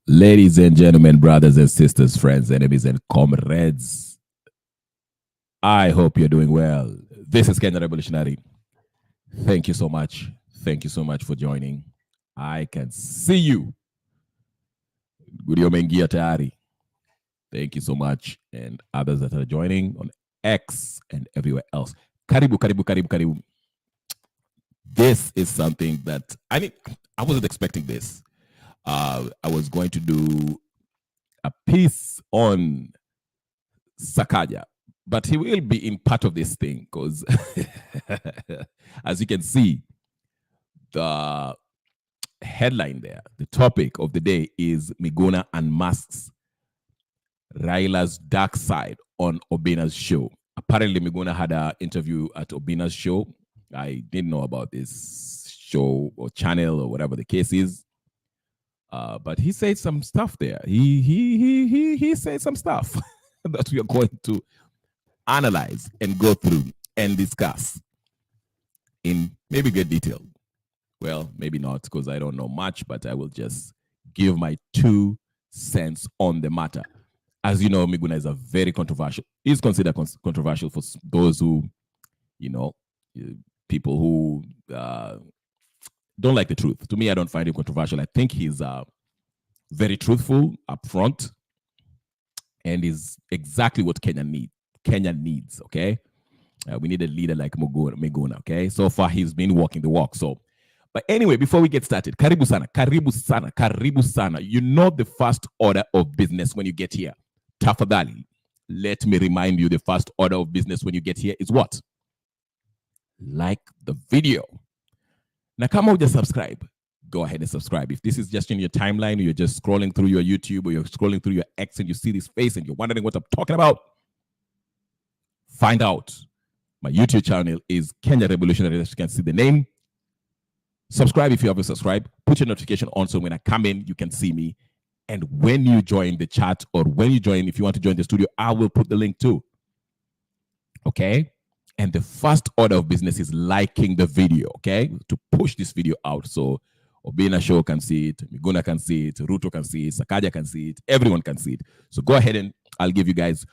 Ladies and gentlemen, brothers and sisters, friends, enemies, and comrades, I hope you're doing well. This is Kenya Revolutionary. Thank you so much. Thank you so much for joining. I can see you. Gudio mengia tayari. Thank you so much. And others that are joining on X and everywhere else. Karibu, karibu, karibu, karibu. This is something that, I wasn't expecting this. I was going to do a piece on Sakaja, but he will be in part of this thing because, as you can see, the headline there, the topic of the day is Miguna Unmasks Raila's Darkside on Obinna's show. Apparently, Miguna had an interview at Obinna's show. I didn't know about this show or channel or whatever the case is. But he said some stuff there. He said some stuff that we are going to analyze and go through and discuss in maybe good detail. Well, maybe not because I don't know much, but I will just give my 2 cents on the matter. As you know, Miguna is a very controversial, is considered controversial for those who, people who don't like the truth. To me, I don't find him controversial. I think he's very truthful, upfront, and is exactly what Kenya needs, okay? We need a leader like Miguna, okay? So far, he's been walking the walk. But anyway, before we get started, karibu sana, karibu sana, karibu sana. You know the first order of business when you get here. Tafadhali, let me remind you, the first order of business when you get here is what? Like the video. Now, kama uja subscribe, go ahead and subscribe. If this is just in your timeline, or you're just scrolling through your YouTube or you're scrolling through your X and you see this face and you're wondering what I'm talking about, find out. My YouTube channel is Kenya Revolutionary, as you can see the name. Subscribe if you haven't subscribed. Put your notification on so when I come in, you can see me. And when you join the chat or when you join, if you want to join the studio, I will put the link too. Okay? And the first order of business is liking the video, okay? To push this video out so Obinna show can see it, Miguna can see it, Ruto can see it, Sakaja can see it, everyone can see it. So go ahead and I'll give you guys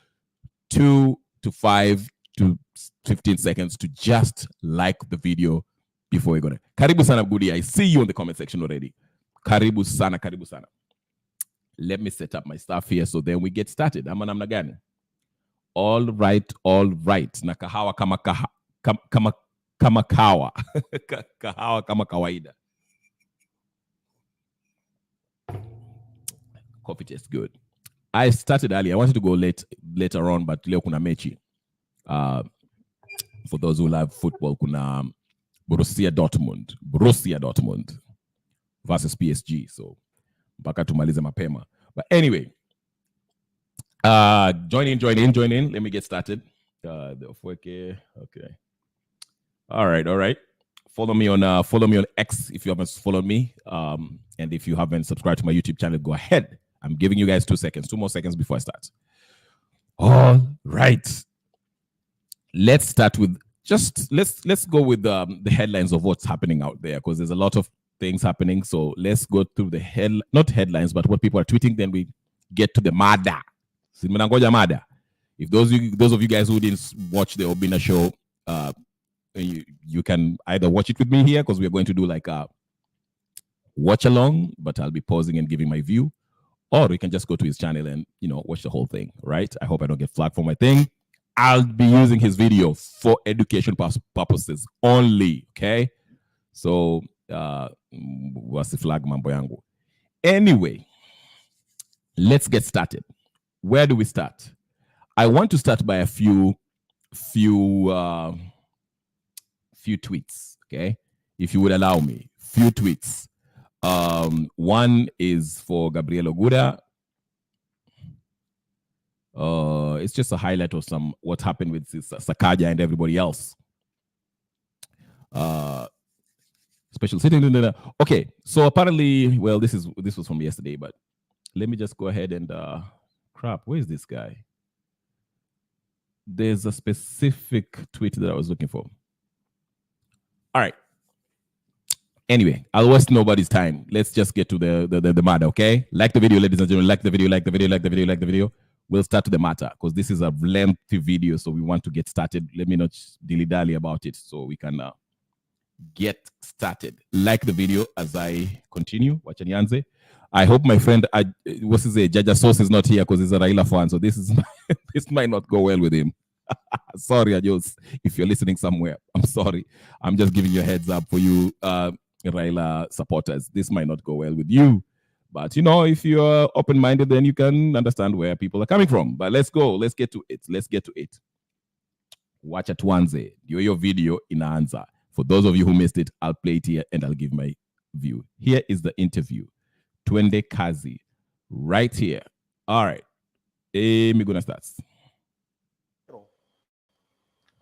2 to 5 to 15 seconds to just like the video before we go there. Karibu sana Gudi, I see you in the comment section already. Karibu sana, karibu sana. Let me set up my stuff here so then we get started. Ama namna gani? All right. Na kahawa kama kawa. Kahawa kama kawaida. Coffee tastes good. I started early. I wanted to go later on, but leo kuna mechi. For those who love football, kuna Borussia Dortmund versus PSG. So mpaka tumalize mapema. But anyway, join in. Let me get started. Okay. All right. Follow me on X if you haven't followed me. And if you haven't subscribed to my YouTube channel, go ahead. I'm giving you guys 2 seconds, 2 more seconds before I start. All right. Let's start with let's go with the headlines of what's happening out there, because there's a lot of things happening. So let's go through the not headlines, but what people are tweeting. Then we get to the mada. If those of you guys who didn't watch the Obinna show, you can either watch it with me here, because we're going to do like a watch along, but I'll be pausing and giving my view, or you can just go to his channel and watch the whole thing. Right? I hope I don't get flagged for my thing. I'll be using his video for education purposes only. Okay, so what's the flag, mambo yangu? Anyway, let's get started. Where do we start? I want to start by a few tweets. Okay, if you would allow me, few tweets. One is for Gabriel Ogolla. It's just a highlight of what happened with Sakaja and everybody else. Special sitting. Okay, so apparently, well, this was from yesterday, but let me just go ahead and crap. Where is this guy? There's a specific tweet that I was looking for. All right. Anyway, I'll waste nobody's time. Let's just get to the matter, okay? Like the video, ladies and gentlemen. Like the video, like the video, like the video, like the video. We'll start to the matter because this is a lengthy video, so we want to get started. Let me not dilly-dally about it so we can get started. Like the video as I continue. Watch Nyanze. I hope my friend, what's his name? Jaja Sauce is not here because he's a Raila fan, so this might not go well with him. Sorry, Ajos, if you're listening somewhere. I'm sorry. I'm just giving you a heads up for you, Raila supporters. This might not go well with you. But, if you're open-minded, then you can understand where people are coming from. But let's go. Let's get to it. Let's get to it. Watch at Wanze. Your video in Anza. For those of you who missed it, I'll play it here and I'll give my view. Here is the interview. Twende Kazi. Right here. All right. Miguna starts.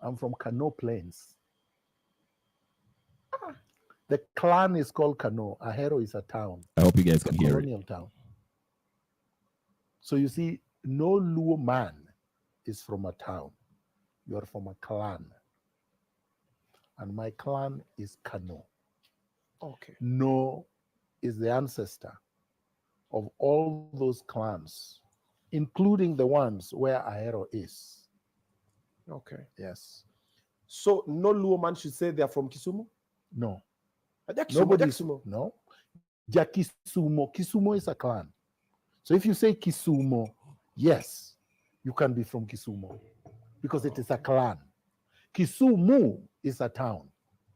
I'm from Kano Plains. The clan is called Kano. Ahero is a town. I hope you guys can hear it. Colonial town. So you see, no Luo man is from a town. You are from a clan. And my clan is Kano. Okay. No is the ancestor of all those clans, including the ones where Ahero is. Okay. Yes. So no Luo man should say they are from Kisumu? No. Nobody. No. Kisumo. Kisumo is a clan. So if you say Kisumo, yes, you can be from Kisumo because it is a clan. Kisumu is a town.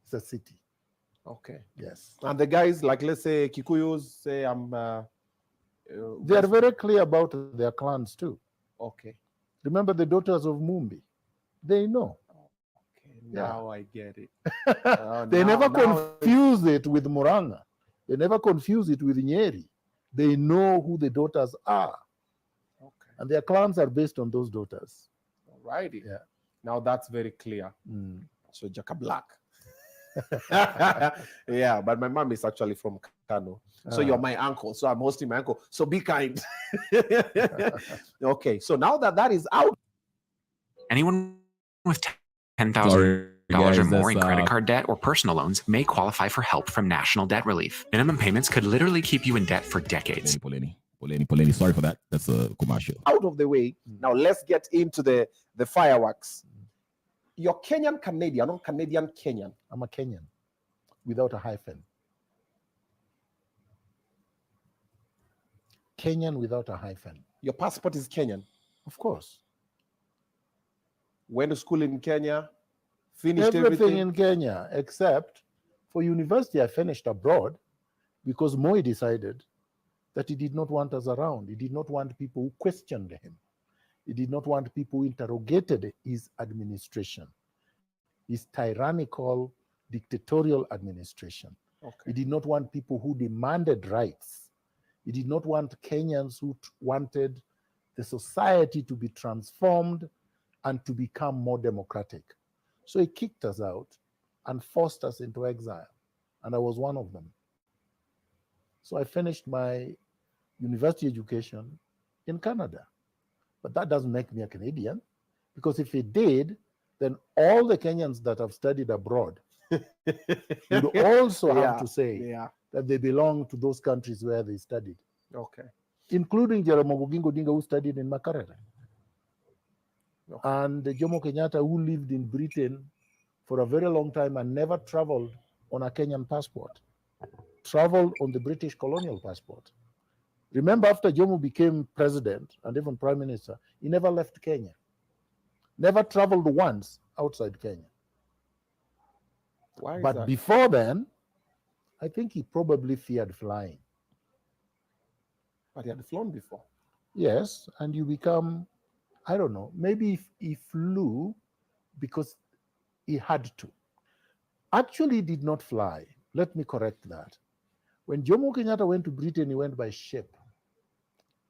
It's a city. Okay. Yes. And the guys, like let's say Kikuyus, say I'm. They are very clear about their clans too. Okay. Remember the daughters of Mumbi? They know. Okay. Now I get it. They never confuse it with Muranga. They never confuse it with Nyeri. They know who the daughters are. Okay. And their clans are based on those daughters. Alrighty. Yeah. Now that's very clear. Mm. So Jaka Black. Yeah, but my mom is actually from Kano. So you're my uncle. So I'm hosting my uncle. So be kind. Okay. So now that is out. Anyone with $10,000 or more in credit card debt or personal loans may qualify for help from National Debt Relief. Minimum payments could literally keep you in debt for decades. Poleni. Sorry for that. That's a commercial. Out of the way. Now let's get into the fireworks. You're Kenyan Canadian, not Canadian Kenyan. I'm a Kenyan without a hyphen. Kenyan without a hyphen. Your passport is Kenyan. Of course. Went to school in Kenya. Finished everything in Kenya, except for university, I finished abroad because Moi decided that he did not want us around. He did not want people who questioned him. He did not want people who interrogated his administration, his tyrannical, dictatorial administration. Okay. He did not want people who demanded rights. He did not want Kenyans who wanted the society to be transformed and to become more democratic. So he kicked us out and forced us into exile. And I was one of them. So I finished my university education in Canada. But that doesn't make me a Canadian, because if it did, then all the Kenyans that have studied abroad would also have to say that they belong to those countries where they studied. Okay. Including Jaramogi Oginga Odinga, who studied in Makerere. Okay. And Jomo Kenyatta, who lived in Britain for a very long time and never traveled on a Kenyan passport, traveled on the British colonial passport. Remember, after Jomo became president and even prime minister, he never left Kenya. Never traveled once outside Kenya. Why is but that? Before then, I think he probably feared flying. But he had flown before. Yes, and you become, I don't know, maybe he flew because he had to. Actually, he did not fly. Let me correct that. When Jomo Kenyatta went to Britain, he went by ship.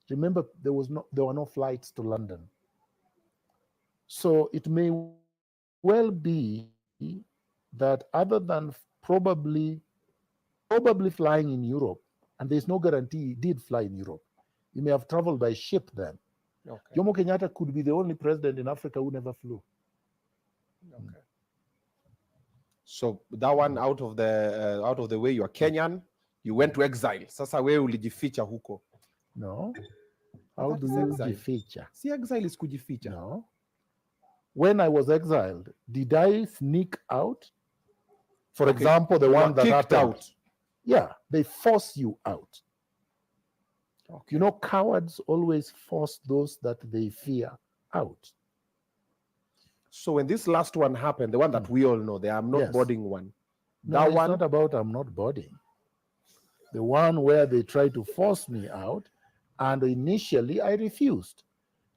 Remember, there were no flights to London. So it may well be that other than probably flying in Europe, and there's no guarantee he did fly in Europe, he may have traveled by ship then. Okay. Jomo Kenyatta could be the only president in Africa who never flew. Okay. So that one out of the way, you are Kenyan, you went to exile. Sasa wewe ulijificha huko. No. How That do is you exile. jificha? See, exile is kujificha. No. When I was exiled, did I sneak out? For Okay. example, the You one were that kicked happened. out. Yeah, they force you out. Okay. You know, cowards always force those that they fear out. So when this last one happened, the one that we all know, the I'm not Yes. boarding one, No, that it's one, not about I'm not boarding. The one where they tried to force me out, and initially I refused.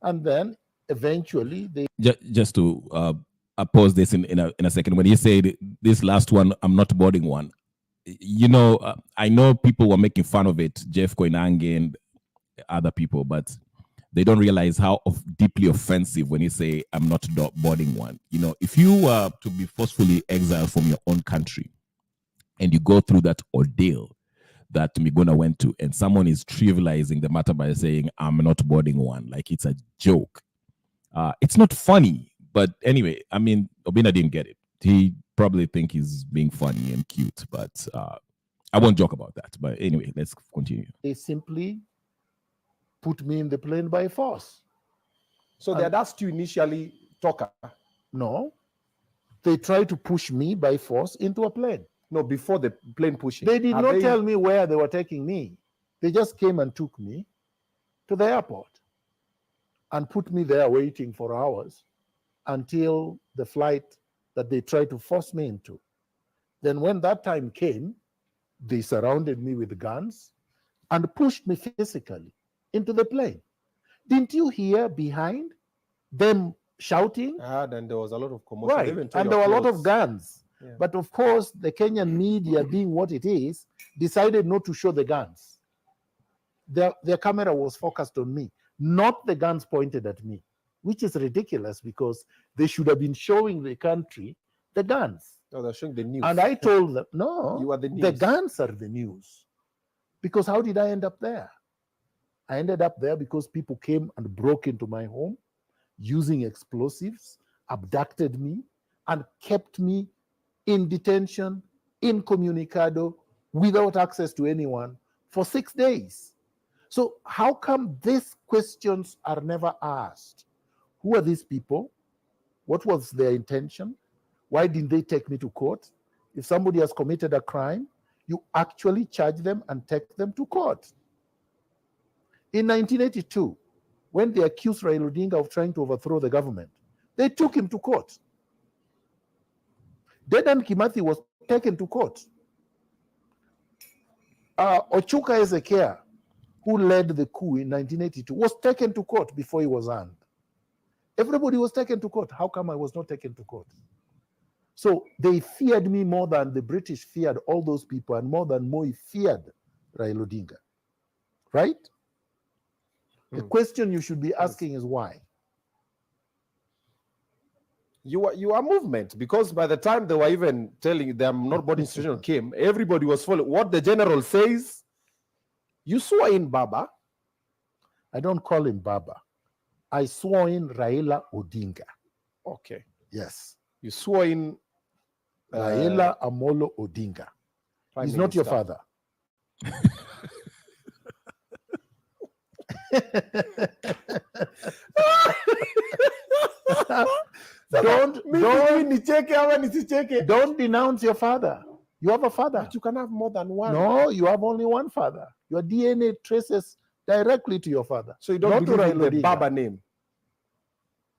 And then eventually they Just to pause this in a second. When you said this last one, I'm not boarding one. You know, I know people were making fun of it, Jeff Koinange and other people, but they don't realize how deeply offensive when you say I'm not boarding one. You know, if you were to be forcefully exiled from your own country and you go through that ordeal that Miguna went to, and someone is trivializing the matter by saying I'm not boarding one, like it's a joke. It's not funny, but anyway, I mean, Obinna didn't get it. He probably think he's being funny and cute, but I won't joke about that. But anyway, let's continue. they simply put me in the plane by force. so they had asked you initially, Toka. No, they tried to push me by force into a plane. No, before the plane pushing. They did Have not tell me where they were taking me. They just came and took me to the airport and put me there waiting for hours until the flight that they tried to force me into. Then when that time came, they surrounded me with guns and pushed me physically into the plane. Didn't you hear behind them shouting? And there was a lot of commotion. They Right, even tore and your there were a lot of clothes. guns. Yeah. But of course, the Kenyan media, being what it is, decided not to show the guns. Their camera was focused on me, not the guns pointed at me, which is ridiculous because they should have been showing the country the guns. No, they're showing the news. And I told them, no, You are the news. the guns are the news. Because how did I end up there? I ended up there because people came and broke into my home using explosives, abducted me, and kept me in detention, incommunicado, without access to anyone for 6 days. So how come these questions are never asked? Who are these people? What was their intention? Why didn't they take me to court? If somebody has committed a crime, you actually charge them and take them to court. In 1982, when they accused Raila Odinga of trying to overthrow the government, they took him to court. Dedan Kimathi was taken to court. Ochuka Ezekiel, who led the coup in 1982, was taken to court before he was hanged. Everybody was taken to court. How come I was not taken to court? So they feared me more than the British feared all those people, and more than Moi feared Raila Odinga. Right? The question you should be asking is why? You are movement, because by the time they were even telling them not boarding situation came, everybody was following what the general says. You swore in Baba. I don't call him Baba. I swore in Raila Odinga. Okay. Yes. You swore in Raila Amolo Odinga. Prime He's not your Minister. father. Don't denounce your father. You have a father. But you can have more than one. No, you have only one father. Your DNA traces directly to your father. So you don't not to believe in Raila the Odinga. Baba name?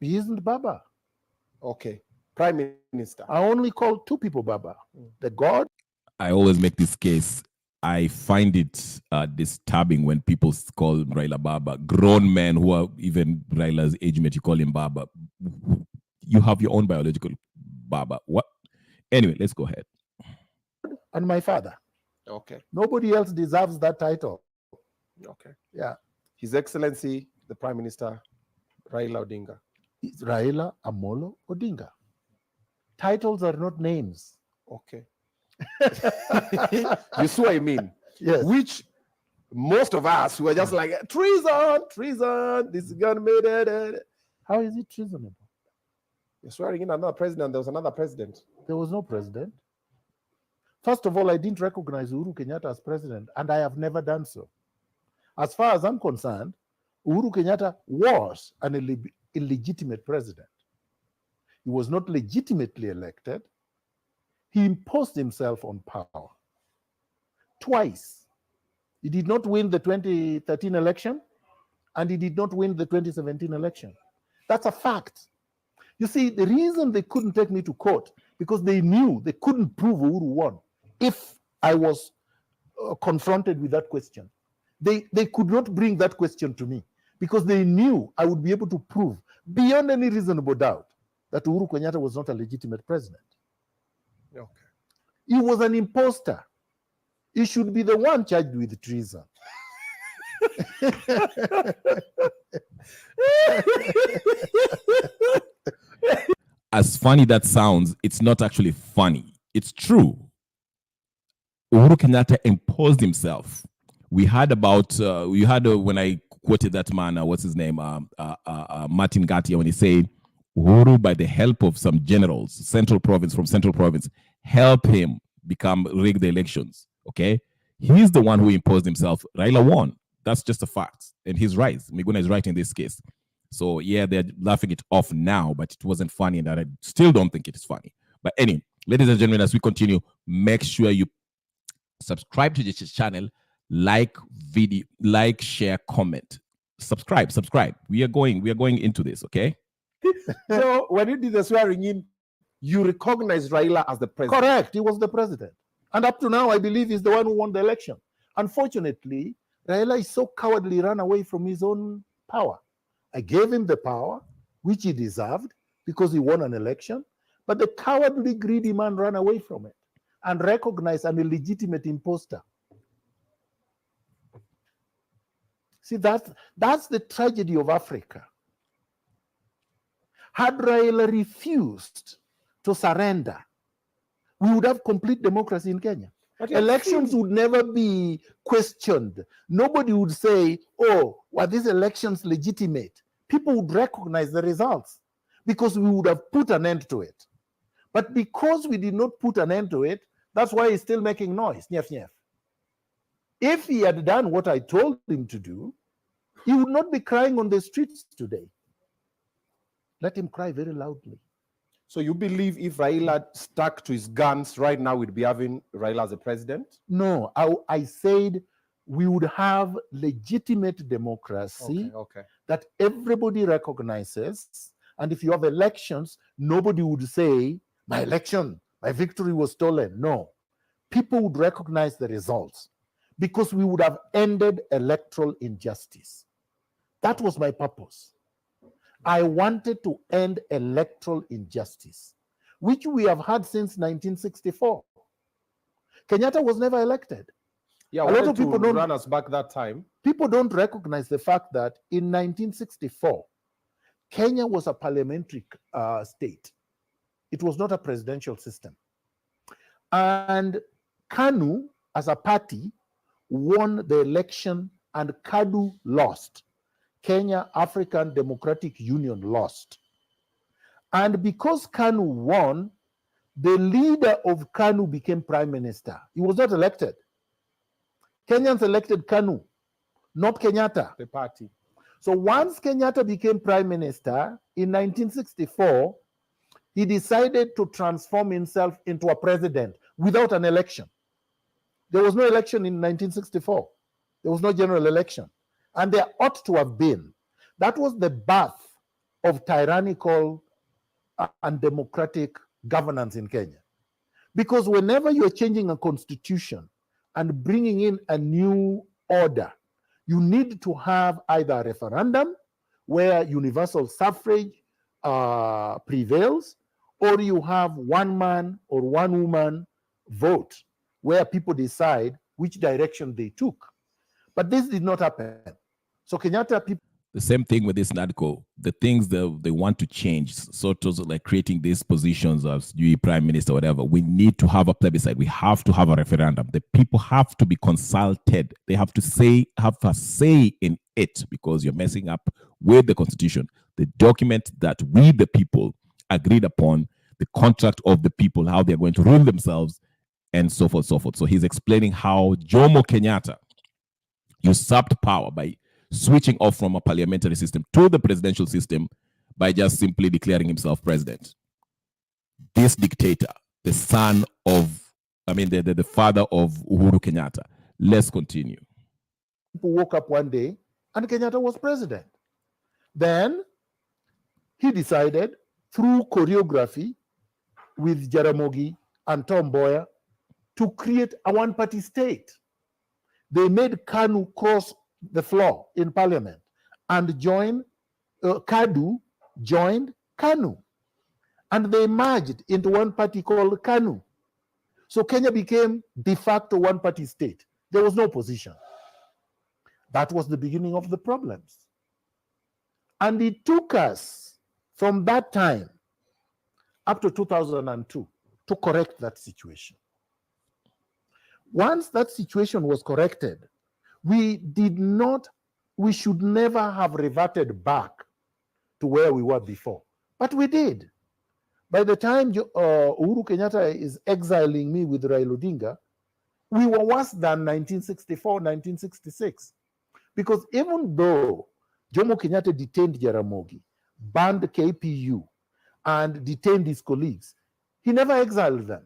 He isn't Baba. Okay. Prime Minister. I only call two people Baba. The God. I always make this case. I find it disturbing when people call Raila Baba. Grown men who are even Raila's age mate, you call him Baba. You have your own biological Baba. What? Anyway, let's go ahead. And my father. Okay. Nobody else deserves that title. Okay. Yeah. His Excellency, the Prime Minister, Raila Odinga. It's Raila Amolo Odinga. Titles are not names. Okay. You see what I mean? Yes. Which most of us were just like, treason, treason, this is gonna be it. How is it treasonable? You're swearing in another president, there was another president. There was no president. First of all, I didn't recognize Uhuru Kenyatta as president, and I have never done so. As far as I'm concerned, Uhuru Kenyatta was an illegitimate president. He was not legitimately elected. He imposed himself on power twice. He did not win the 2013 election, and he did not win the 2017 election. That's a fact. You see, the reason they couldn't take me to court, because they knew they couldn't prove Uhuru won if I was confronted with that question. They could not bring that question to me because they knew I would be able to prove beyond any reasonable doubt that Uhuru Kenyatta was not a legitimate president. Okay. He was an imposter. He should be the one charged with treason. As funny that sounds, it's not actually funny. It's true. Uhuru Kenyatta imposed himself. We heard about, when I quoted that man, what's his name, Martin Gatia, when he said, Uhuru, by the help of some generals, Central Province, help him rig the elections, okay? He's the one who imposed himself. Raila won. That's just a fact. And he's right. Miguna is right in this case. So, yeah, they're laughing it off now, but it wasn't funny, and I still don't think it is funny. But anyway, ladies and gentlemen, as we continue, make sure you subscribe to this channel, like, share, comment. Subscribe. We are going into this, okay? So when you did the swearing in, you recognized Raila as the president. Correct. He was the president. And up to now, I believe he's the one who won the election. Unfortunately, Raila is so cowardly, ran away from his own power. I gave him the power, which he deserved, because he won an election. But the cowardly, greedy man ran away from it and recognized an illegitimate imposter. See, that's the tragedy of Africa. Had Raila refused to surrender, we would have complete democracy in Kenya. Elections would never be questioned. Nobody would say, oh, were these elections legitimate? People would recognize the results because we would have put an end to it. But because we did not put an end to it, that's why he's still making noise. Nyef, nyef. If he had done what I told him to do, he would not be crying on the streets today. Let him cry very loudly. So you believe if Raila stuck to his guns right now, we'd be having Raila as a president? No, I said we would have legitimate democracy that everybody recognizes. And if you have elections, nobody would say, my victory was stolen. No, people would recognize the results because we would have ended electoral injustice. That was my purpose. I wanted to end electoral injustice, which we have had since 1964. Kenyatta was never elected. Yeah, a lot of people don't run us back that time. People don't recognize the fact that in 1964, Kenya was a parliamentary state. It was not a presidential system. And KANU, as a party, won the election, and KADU lost. Kenya African Democratic Union lost. And because KANU won, the leader of KANU became prime minister. He was not elected. Kenyans elected KANU, not Kenyatta. The party. So once Kenyatta became prime minister in 1964, he decided to transform himself into a president without an election. There was no election in 1964. There was no general election. And there ought to have been. That was the birth of tyrannical and democratic governance in Kenya. Because whenever you're changing a constitution and bringing in a new order, you need to have either a referendum where universal suffrage prevails, or you have one man or one woman vote where people decide which direction they took. But this did not happen. So Kenyatta people... The same thing with this NADCO, the things that they want to change, sort of like creating these positions of prime minister, whatever. We need to have a plebiscite. We have to have a referendum. The people have to be consulted. They have to have a say in it, because you're messing up with the constitution, the document that we, the people, agreed upon, the contract of the people, how they're going to rule themselves, and so forth, so forth. So he's explaining how Jomo Kenyatta usurped power by switching off from a parliamentary system to the presidential system by just simply declaring himself president. This dictator, the son of, the father of Uhuru Kenyatta. Let's continue. People woke up one day and Kenyatta was president. Then he decided through choreography with Jaramogi and Tom Mboya to create a one-party state. They made KANU cross the floor in parliament and join, KADU joined KANU. And they merged into one party called KANU. So Kenya became de facto one-party state. There was no opposition. That was the beginning of the problems. And it took us from that time up to 2002 to correct that situation. Once that situation was corrected, we should never have reverted back to where we were before. But we did. By the time Uhuru Kenyatta is exiling me with Raila Odinga, we were worse than 1964, 1966. Because even though Jomo Kenyatta detained Jaramogi, banned KPU, and detained his colleagues, he never exiled them.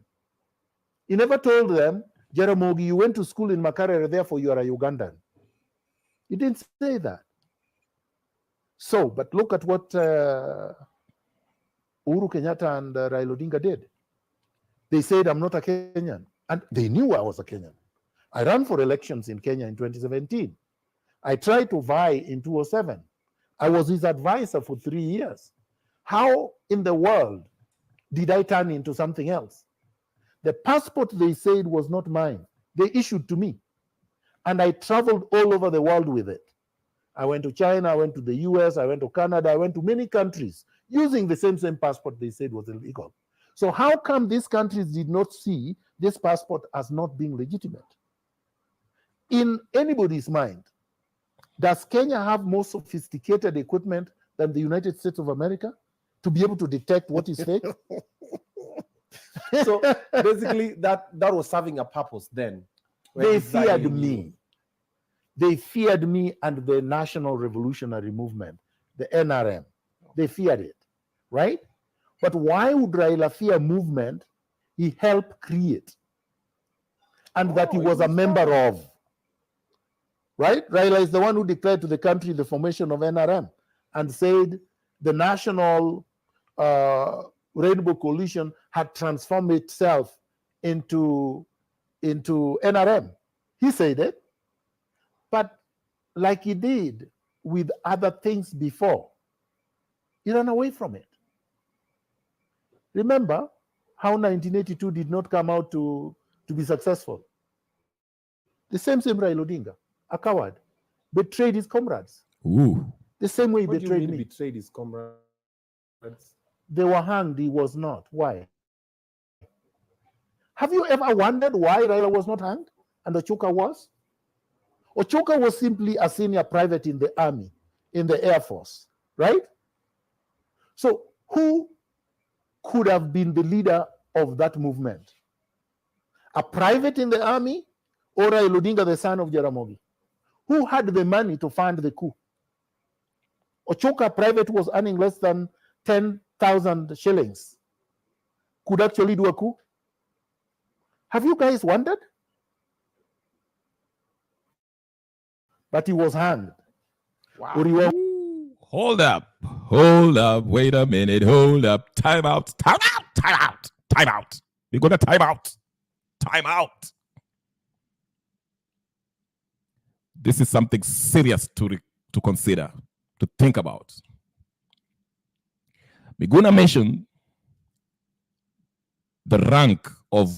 He never told them, Jaramogi, you went to school in Makerere, therefore you are a Ugandan. He didn't say that. So, but look at what Uhuru Kenyatta and Raila Odinga did. They said, I'm not a Kenyan. And they knew I was a Kenyan. I ran for elections in Kenya in 2017. I tried to vie in 2007. I was his advisor for 3 years. How in the world did I turn into something else? The passport they said was not mine. They issued to me. And I traveled all over the world with it. I went to China, I went to the US, I went to Canada, I went to many countries using the same passport they said was illegal. So how come these countries did not see this passport as not being legitimate? In anybody's mind, does Kenya have more sophisticated equipment than the United States of America to be able to detect what is fake? So basically, that was serving a purpose then. They feared me. They feared me and the National Revolutionary Movement, the NRM. They feared it, right? But why would Raila fear movement he helped create and that he was a member of? Right? Raila is the one who declared to the country the formation of NRM and said the National Rainbow Coalition had transformed itself into NRM. He said it, but like he did with other things before, he ran away from it. Remember how 1982 did not come out to be successful? The same Raila Odinga, a coward, betrayed his comrades. Ooh. The same way he What betrayed do you mean me. betrayed his comrades? They were hanged, he was not. Why? Have you ever wondered why Raila was not hanged and Ochuka was? Ochuka was simply a senior private in the army, in the Air Force, right? So who could have been the leader of that movement? A private in the army or Raila Odinga, the son of Jaramogi? Who had the money to fund the coup? Ochuka private was earning less than 10,000 shillings. Could actually do a coup? Have you guys wondered? But he was hanged. Wow. Hold up, wait a minute, hold up, time out. We're gonna time out. This is something serious to consider, to think about. Miguna mentioned the rank of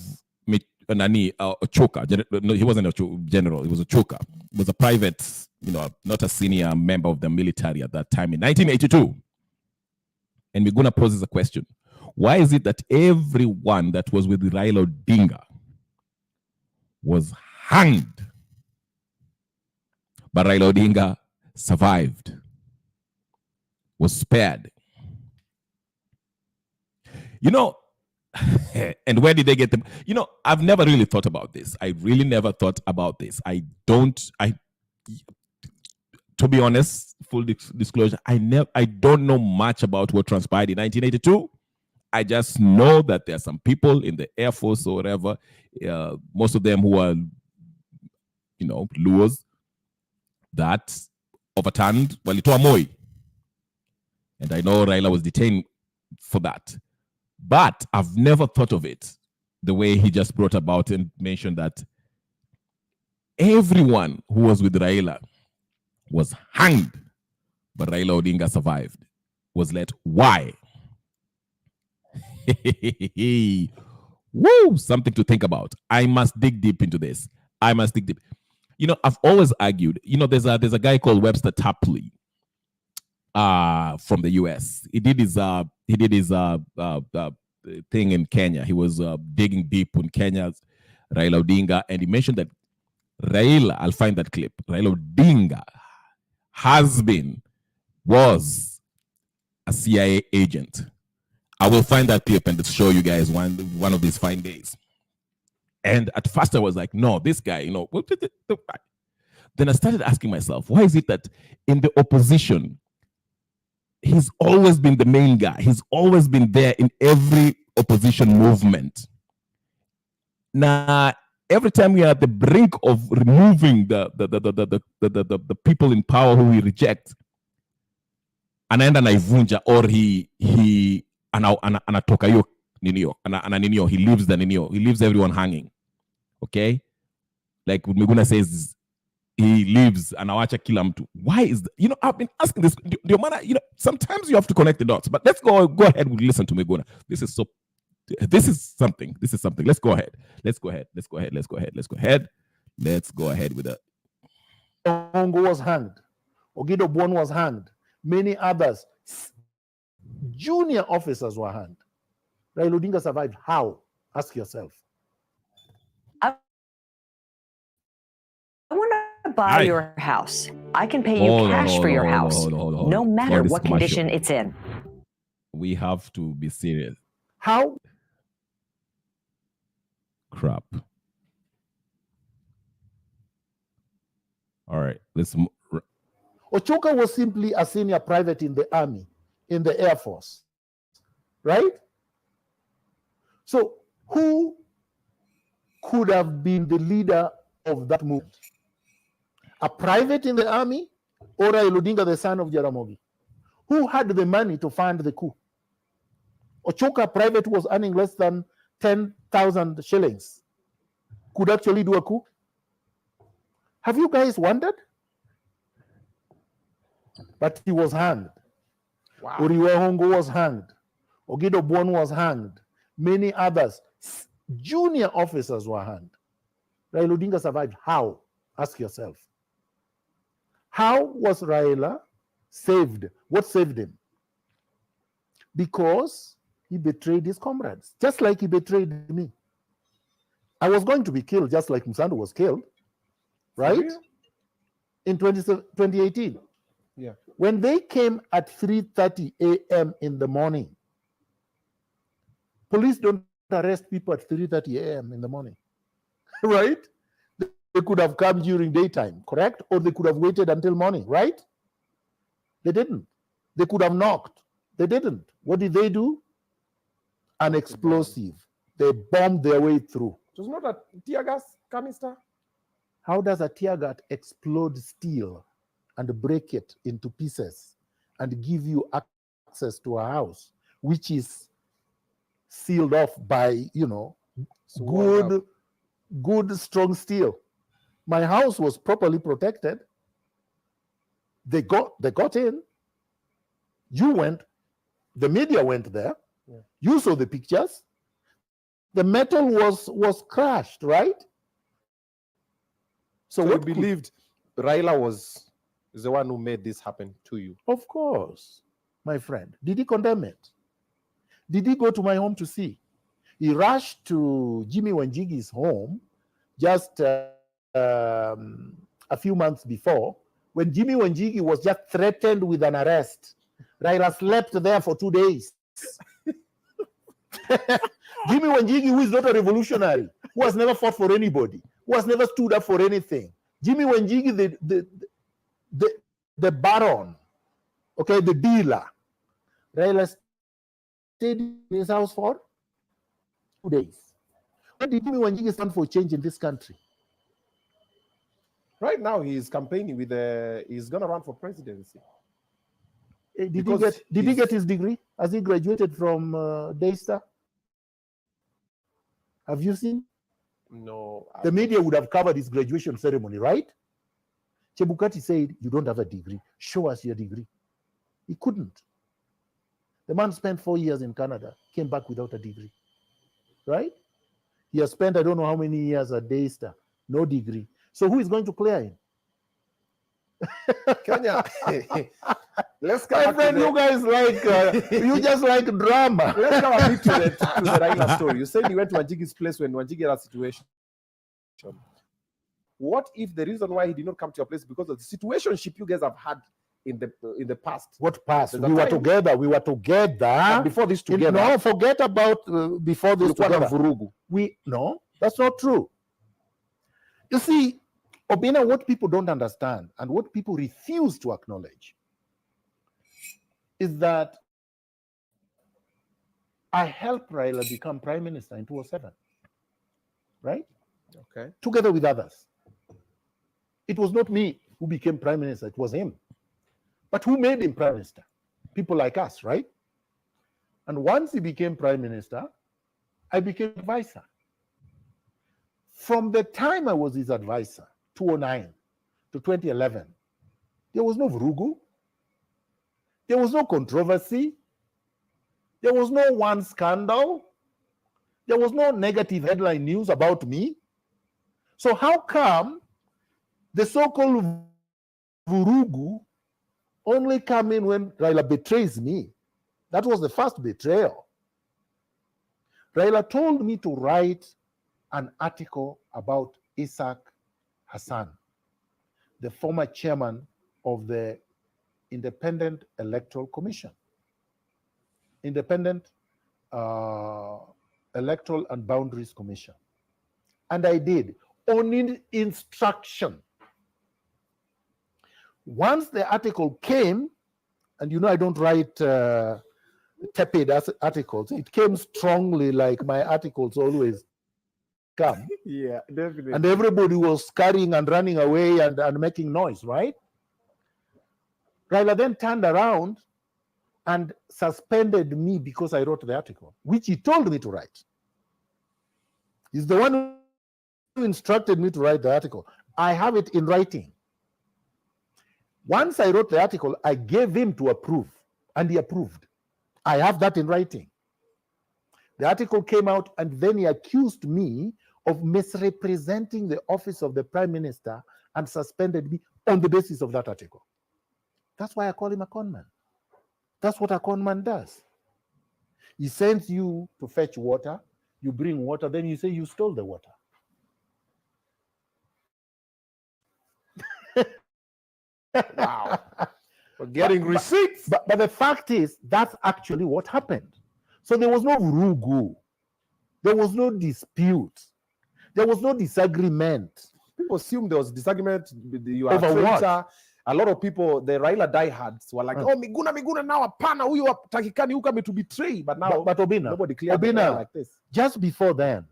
Ochoka. No, he wasn't a general, he was Ochoka. He was a private, not a senior member of the military at that time in 1982. And Miguna poses a question. Why is it that everyone that was with Raila Odinga was hanged, but Raila Odinga survived, was spared? And where did they get them? You know, I've never really thought about this. I really never thought about this. To be honest, full disclosure, I don't know much about what transpired in 1982. I just know that there are some people in the Air Force or whatever, most of them who are, you know, Luos, that overturned Walitoa Moi. And I know Raila was detained for that. But I've never thought of it the way he just brought about and mentioned that everyone who was with Raila was hanged, but Raila Odinga survived. Was let. Why? Woo! Something to think about. I must dig deep into this. I must dig deep. You know, I've always argued. You know, there's a guy called Webster Tapley, from the U.S. He did his thing in Kenya. He was digging deep in Kenya's Raila Odinga, and he mentioned that Raila. I'll find that clip. Raila Odinga was a CIA agent. I will find that clip and show you guys one of these fine days. And at first I was like, no, this guy, you know. Then I started asking myself, why is it that in the opposition, he's always been the main guy. He's always been there in every opposition movement. Now, every time we are at the brink of removing the people in power who we reject, anaenda naivunja, or he anatoka hiyo ninio, ninio, he leaves the ninio, he leaves everyone hanging. Okay, like Miguna says, he leaves anawacha kila mtu. Why is that? You know, I've been asking this. You know, sometimes you have to connect the dots. But let's go ahead and listen to Miguna. This is something. Let's go ahead with it. Ongo was hanged. Ogido Bon was hanged. Many others, junior officers were hanged. Raila Odinga survived. How? Ask yourself. I want to buy your house. I can pay you cash for your house, no matter what condition it's in. We have to be serious. How? Crap. All right, let's. Ochoka was simply a senior private in the army, in the Air Force, right? So who could have been the leader of that movement? A private in the army, or Raila Odinga, the son of Jaramogi? Who had the money to fund the coup? Ochoka private was earning less than 10,000 shillings. Could actually do a coup? Have you guys wondered? But he was hanged. Wow. Oriwe Hongo was hanged. Ogido Bon was hanged. Many others, junior officers were hanged. Raila Odinga survived. How? Ask yourself. How was Raila saved? What saved him? Because he betrayed his comrades, just like he betrayed me. I was going to be killed just like Msando was killed, right? In 2018. Yeah. When they came at 3:30 a.m. in the morning, police don't arrest people at 3:30 a.m. in the morning, right? They could have come during daytime, correct? Or they could have waited until morning, right? They didn't. They could have knocked. They didn't. What did they do? An explosive. They bombed their way through. It was not a tear gas canister. How does a tear gas explode steel and break it into pieces and give you access to a house which is sealed off by, good strong steel? My house was properly protected. They got in. You went, the media went there. Yeah. You saw the pictures. The metal was crushed, right? So what believed Raila is the one who made this happen to you? Of course, my friend. Did he condemn it? Did he go to my home to see? He rushed to Jimmy Wanjigi's home just a few months before, when Jimmy Wanjigi was just threatened with an arrest. Raila slept there for 2 days. Jimmy Wanjigi, who is not a revolutionary, who has never fought for anybody, who has never stood up for anything. Jimmy Wanjigi, the baron, okay, the dealer. Raila stayed in his house for 2 days. When did Jimmy Wanjigi stand for change in this country? Right now, he is campaigning with he's going to run for presidency. Did he get his degree? Has he graduated from Daystar? Have you seen? No. The media would have covered his graduation ceremony, right? Chebukati said, you don't have a degree. Show us your degree. He couldn't. The man spent 4 years in Canada, came back without a degree, right? He has spent, I don't know how many years at Daystar, no degree. So who is going to clear him? Kenya. Let's come My friend, you guys like, you just like drama. Let's come a bit to the Raila story. You said you went to Wanjigi's place when Wanjigi had a situation. What if the reason why he did not come to your place because of the situationship you guys have had in the past? What past? We were together. And before this together. No, forget about before this together. Vurugu. No, that's not true. You see, Obinna, what people don't understand and what people refuse to acknowledge is that I helped Raila become prime minister in 2007, right? Okay. Together with others. It was not me who became prime minister, it was him. But who made him prime minister? People like us, right? And once he became prime minister, I became advisor. From the time I was his advisor, 2009 to 2011, there was no vurugu. There was no controversy. There was no one scandal. There was no negative headline news about me. So how come the so-called vurugu only come in when Raila betrays me? That was the first betrayal. Raila told me to write an article about Isaac Hassan, the former chairman of the Independent Electoral Commission, Independent Electoral and Boundaries Commission. And I did, on instruction. Once the article came, and you know I don't write tepid articles, it came strongly like my articles always come. Yeah, definitely. And everybody was scurrying and running away and making noise, right? Raila then turned around and suspended me because I wrote the article, which he told me to write. He's the one who instructed me to write the article. I have it in writing. Once I wrote the article, I gave him to approve, and he approved. I have that in writing. The article came out, and then he accused me of misrepresenting the office of the prime minister and suspended me on the basis of that article. That's why I call him a conman. That's what a conman does. He sends you to fetch water, you bring water, then you say you stole the water. Wow. We're getting receipts. But the fact is, that's actually what happened. So there was no vurugu. There was no dispute. There was no disagreement. People assume there was disagreement. You are Over what? A lot of people, the Raila diehards, were like, oh, Miguna, now apana, huyu takikani ukame to betray. But now, but Obinna, nobody cleared Obinna, like this. Just before then,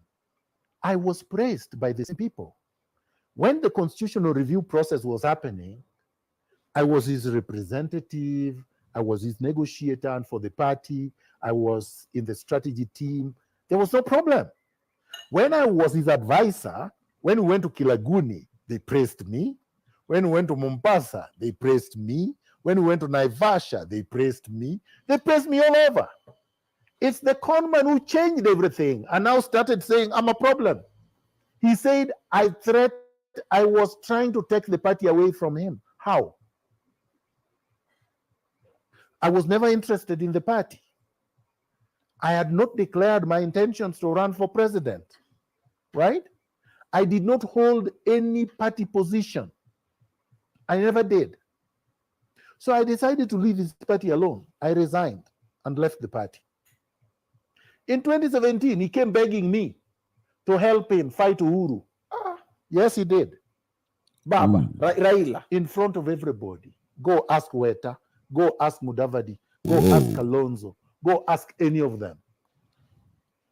I was praised by these people. When the constitutional review process was happening, I was his representative, I was his negotiator, and for the party, I was in the strategy team. There was no problem. When I was his advisor, when we went to Kilaguni, they praised me. When we went to Mombasa, they praised me. When we went to Naivasha, they praised me. They praised me all over. It's the conman who changed everything and now started saying, I'm a problem. He said, I was trying to take the party away from him. How? I was never interested in the party. I had not declared my intentions to run for president, right? I did not hold any party position. I never did. So I decided to leave his party alone. I resigned and left the party. In 2017, he came begging me to help him fight Uhuru. Yes, he did. Baba, Raila. In front of everybody. Go ask Weta. Go ask Mudavadi. Go ask Kalonzo. Go ask any of them.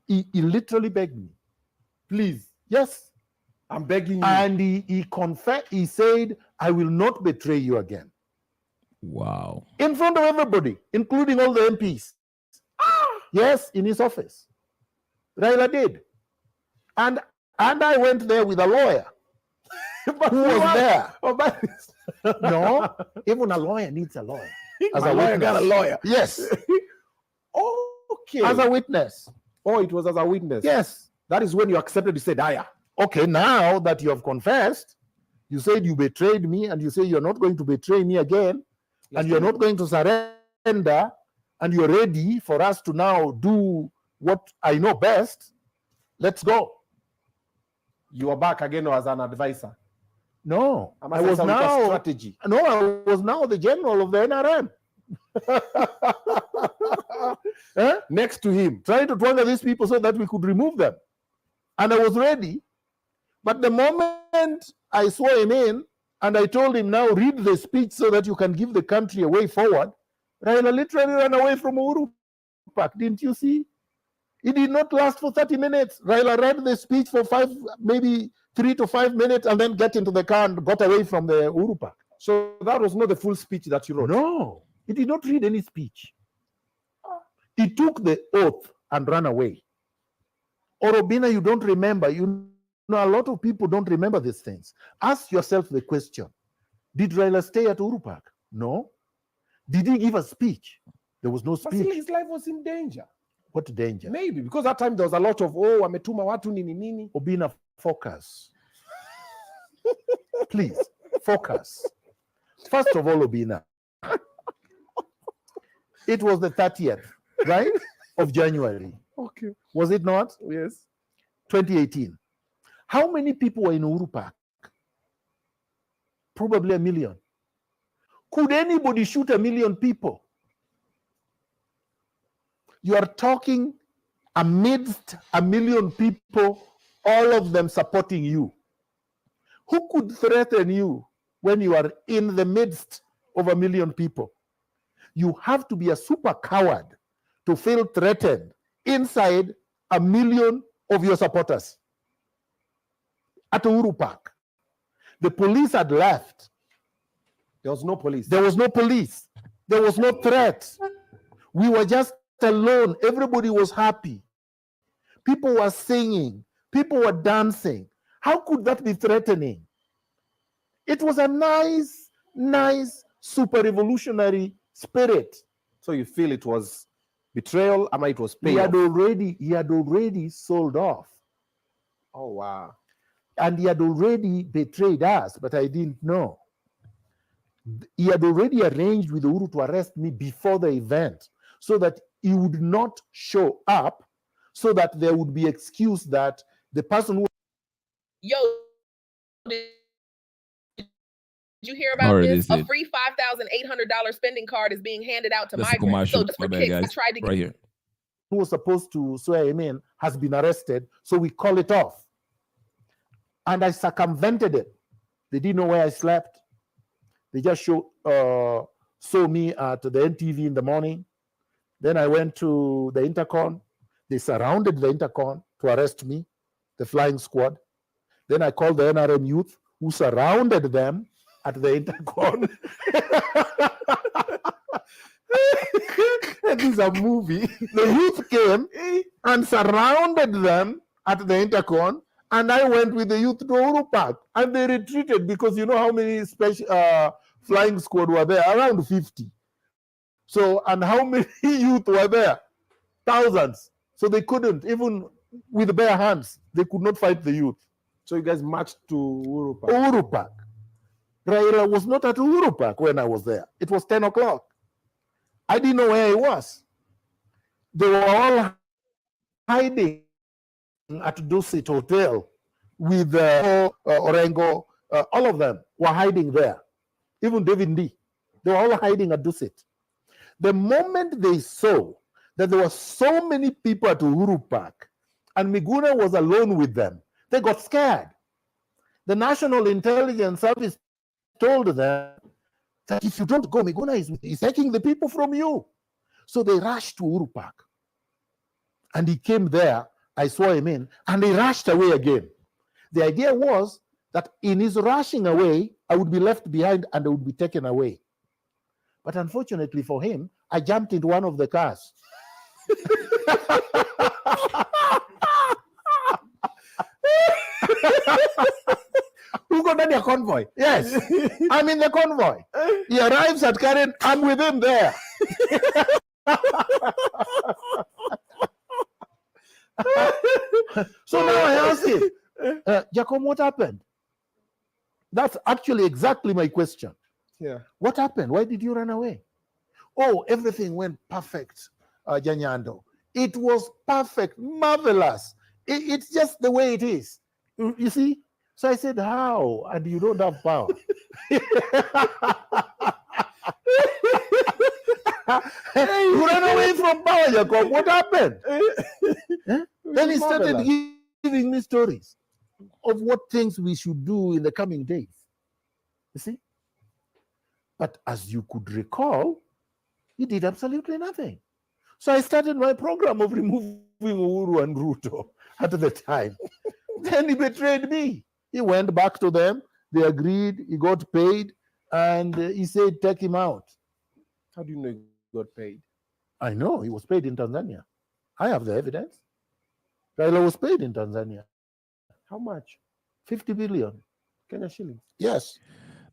He literally begged me. Please. Yes. I'm begging you. And he confessed. He said, I will not betray you again. Wow. In front of everybody, including all the MPs. Yes, in his office. Raila did. And I went there with a lawyer. But who was there? Oh, but No, even a lawyer needs a lawyer. As a lawyer got a lawyer. Yes. Okay. As a witness. Oh, it was as a witness. Yes. That is when you accepted. You said, "Aya." Okay, now that you have confessed, you said you betrayed me, and you say you're not going to betray me again, and you're not going to surrender, and you're ready for us to now do what I know best. Let's go. You are back again as an advisor. No, I was now strategy. No, I was now the general of the NRM. Next to him, trying to twang these people so that we could remove them. And I was ready. But the moment I swore him in and I told him, now read the speech so that you can give the country a way forward, Raila literally ran away from Uhuru Park. Didn't you see? It did not last for 30 minutes. Raila read the speech for maybe 3 to 5 minutes and then get into the car and got away from the Uhuru Park. So that was not the full speech that you wrote? No, he did not read any speech. He took the oath and ran away. Or Obinna, you don't remember. You know, a lot of people don't remember these things. Ask yourself the question, did Raila stay at Uhuru Park? No. Did he give a speech? There was no speech. But his life was in danger. What danger? Maybe, because that time there was a lot of, ametuma watu nini nini. Obinna, focus. Please, focus. First of all, Obinna, it was the 30th, right, of January. Okay. Was it not? Yes. 2018. How many people were in Uhuru Park? Probably 1 million. Could anybody shoot 1 million people? You are talking amidst 1 million people, all of them supporting you. Who could threaten you when you are in the midst of 1 million people? You have to be a super coward to feel threatened inside 1 million of your supporters. At Uhuru Park, the police had left. There was no police. There was no police. There was no threat. We were just alone. Everybody was happy. People were singing. People were dancing. How could that be threatening? It was a nice, super revolutionary spirit. So you feel it was betrayal, or it was payoff? He had already sold off. Oh, wow. And he had already betrayed us, but I didn't know. He had already arranged with Uhuru to arrest me before the event so that he would not show up, so that there would be excuse that the person who... Yo, did you hear about this? A free $5,800 spending card is being handed out to migrants. So just for kicks, I tried to get... here. Who was supposed to swear him in has been arrested, so we call it off. And I circumvented it. They didn't know where I slept. They just saw me at the NTV in the morning. Then I went to the Intercon. They surrounded the Intercon to arrest me, the flying squad. Then I called the NRM youth who surrounded them at the Intercon. This is a movie. The youth came and surrounded them at the Intercon, and I went with the youth to Uhuru Park, and they retreated because you know how many special flying squad were there? Around 50. So, and how many youth were there? Thousands. So they couldn't, even with bare hands, they could not fight the youth. So you guys marched to Uhuru Park? Uhuru Park. Raila was not at Uhuru Park when I was there. It was 10 o'clock. I didn't know where he was. They were all hiding at Dusit Hotel with Orengo. All of them were hiding there. Even David D. They were all hiding at Dusit. The moment they saw that there were so many people at Uhuru Park, and Miguna was alone with them. They got scared. The National Intelligence Service told them that if you don't go, Miguna is taking the people from you. So they rushed to Uhuru Park. And he came there, I saw him in, and he rushed away again. The idea was that in his rushing away, I would be left behind and I would be taken away. But unfortunately for him, I jumped into one of the cars. Who got on your convoy? Yes, I'm in the convoy. He arrives at Karen, I'm with him there. So now I asked him, Jacob, what happened? That's actually exactly my question. Yeah. What happened? Why did you run away? Oh, everything went perfect, Janyando. It was perfect, marvelous. It's just the way it is. You see? So I said, how? And you don't have power. You ran away from power, Jacob. What happened? Then he started giving me stories of what things we should do in the coming days. You see? But as you could recall, he did absolutely nothing. So I started my program of removing Uhuru and Ruto at the time. Then he betrayed me. He went back to them. They agreed. He got paid. And he said, take him out. How do you know he got paid? I know. He was paid in Tanzania. I have the evidence. Raila was paid in Tanzania. How much? 50 billion Kenya shillings. Yes.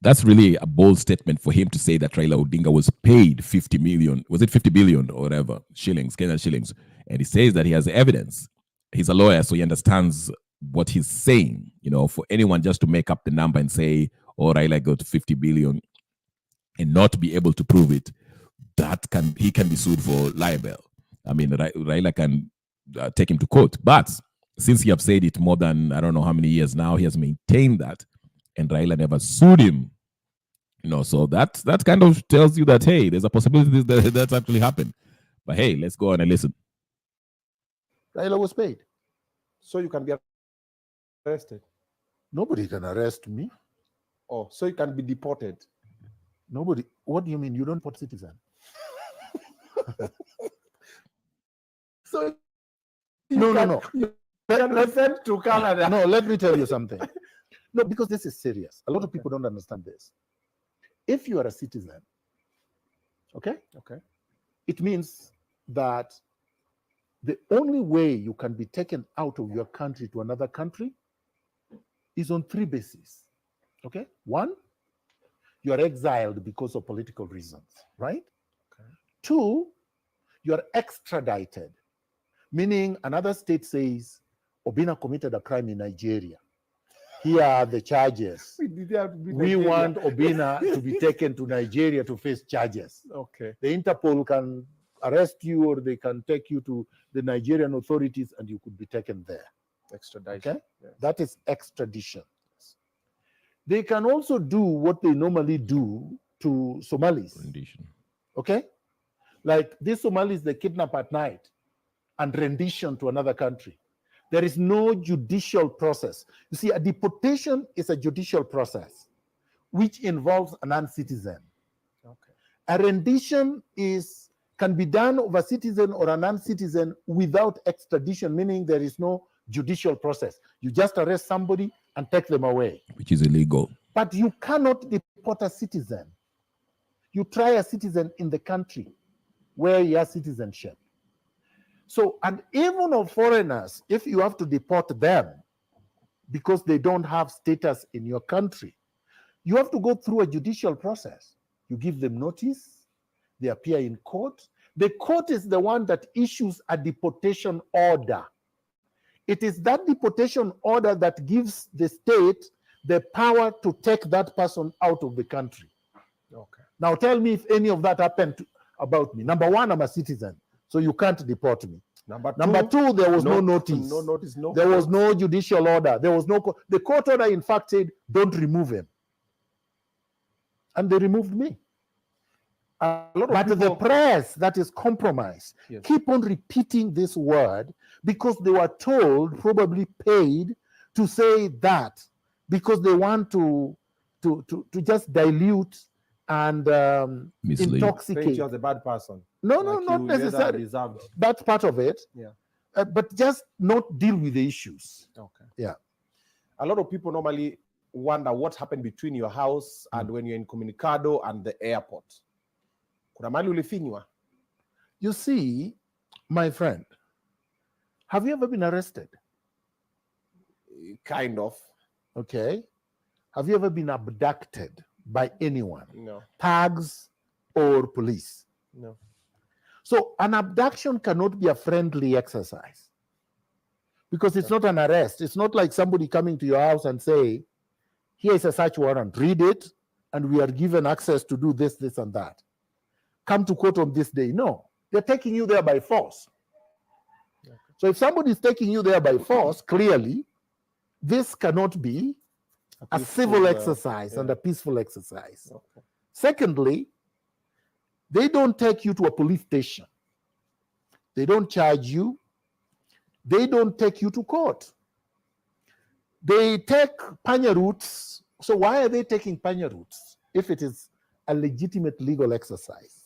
That's really a bold statement for him to say that Raila Odinga was paid 50 million. Was it 50 billion or whatever? Shillings, Kenya shillings. And he says that he has evidence. He's a lawyer, so he understands what he's saying. You know, for anyone just to make up the number and say, oh, Raila got 50 billion and not be able to prove it, he can be sued for libel. I mean, Raila can take him to court. But since he have said it more than, I don't know how many years now, he has maintained that. And Raila never sued him. You know, so that kind of tells you that, hey, there's a possibility that's actually happened. But hey, let's go on and listen. Raila was paid. So you can be arrested? Nobody can arrest me. Oh, so you can be deported? Nobody. What do you mean? You don't put citizen? So no. You can be sent to Canada. No, let me tell you something. No, because this is serious. A lot of people don't understand this. If you are a citizen, okay, it means that the only way you can be taken out of your country to another country is on 3 bases. Okay, 1, you are exiled because of political reasons, right? Okay. 2, you are extradited, meaning another state says Obinna committed a crime in Nigeria. Here are the charges. We want Obinna to be taken to Nigeria to face charges. Okay. The Interpol can arrest you, or they can take you to the Nigerian authorities and you could be taken there. Extradition. Okay? Yes. That is extradition. They can also do what they normally do to Somalis. Rendition. Okay? Like these Somalis, they kidnap at night and rendition to another country. There is no judicial process. You see, a deportation is a judicial process which involves a non-citizen. Okay. A rendition can be done of a citizen or a non-citizen without extradition, meaning there is no judicial process. You just arrest somebody and take them away. Which is illegal. But you cannot deport a citizen. You try a citizen in the country where he has citizenship. So, and even of foreigners, if you have to deport them because they don't have status in your country, you have to go through a judicial process. You give them notice, they appear in court. The court is the one that issues a deportation order. It is that deportation order that gives the state the power to take that person out of the country. Okay. Now tell me if any of that happened about me. Number 1, I'm a citizen, so you can't deport me. Number two, there was no notice. No notice, no. There was no judicial order. There was no. The court order, in fact, said, don't remove him. And they removed me. But the press that is compromised keep on repeating this word because they were told, probably paid, to say that because they want to just dilute and intoxicate. You're the bad person. No, not necessarily. That's part of it. Yeah. But just not deal with the issues. Okay. Yeah. A lot of people normally wonder what happened between your house and when you're in Comunicado and the airport. Kuna mali ulifinywa? You see, my friend, have you ever been arrested? Kind of. Okay. Have you ever been abducted by anyone? No. Thugs or police? No. So an abduction cannot be a friendly exercise because it's not an arrest. It's not like somebody coming to your house and say, here is a search warrant, read it, and we are given access to do this, this, and that. Come to court on this day. No, they're taking you there by force. Okay. So if somebody is taking you there by force, clearly, this cannot be a civil exercise and a peaceful exercise. Okay. Secondly, they don't take you to a police station. They don't charge you. They don't take you to court. They take panya routes. So why are they taking panya routes if it is a legitimate legal exercise?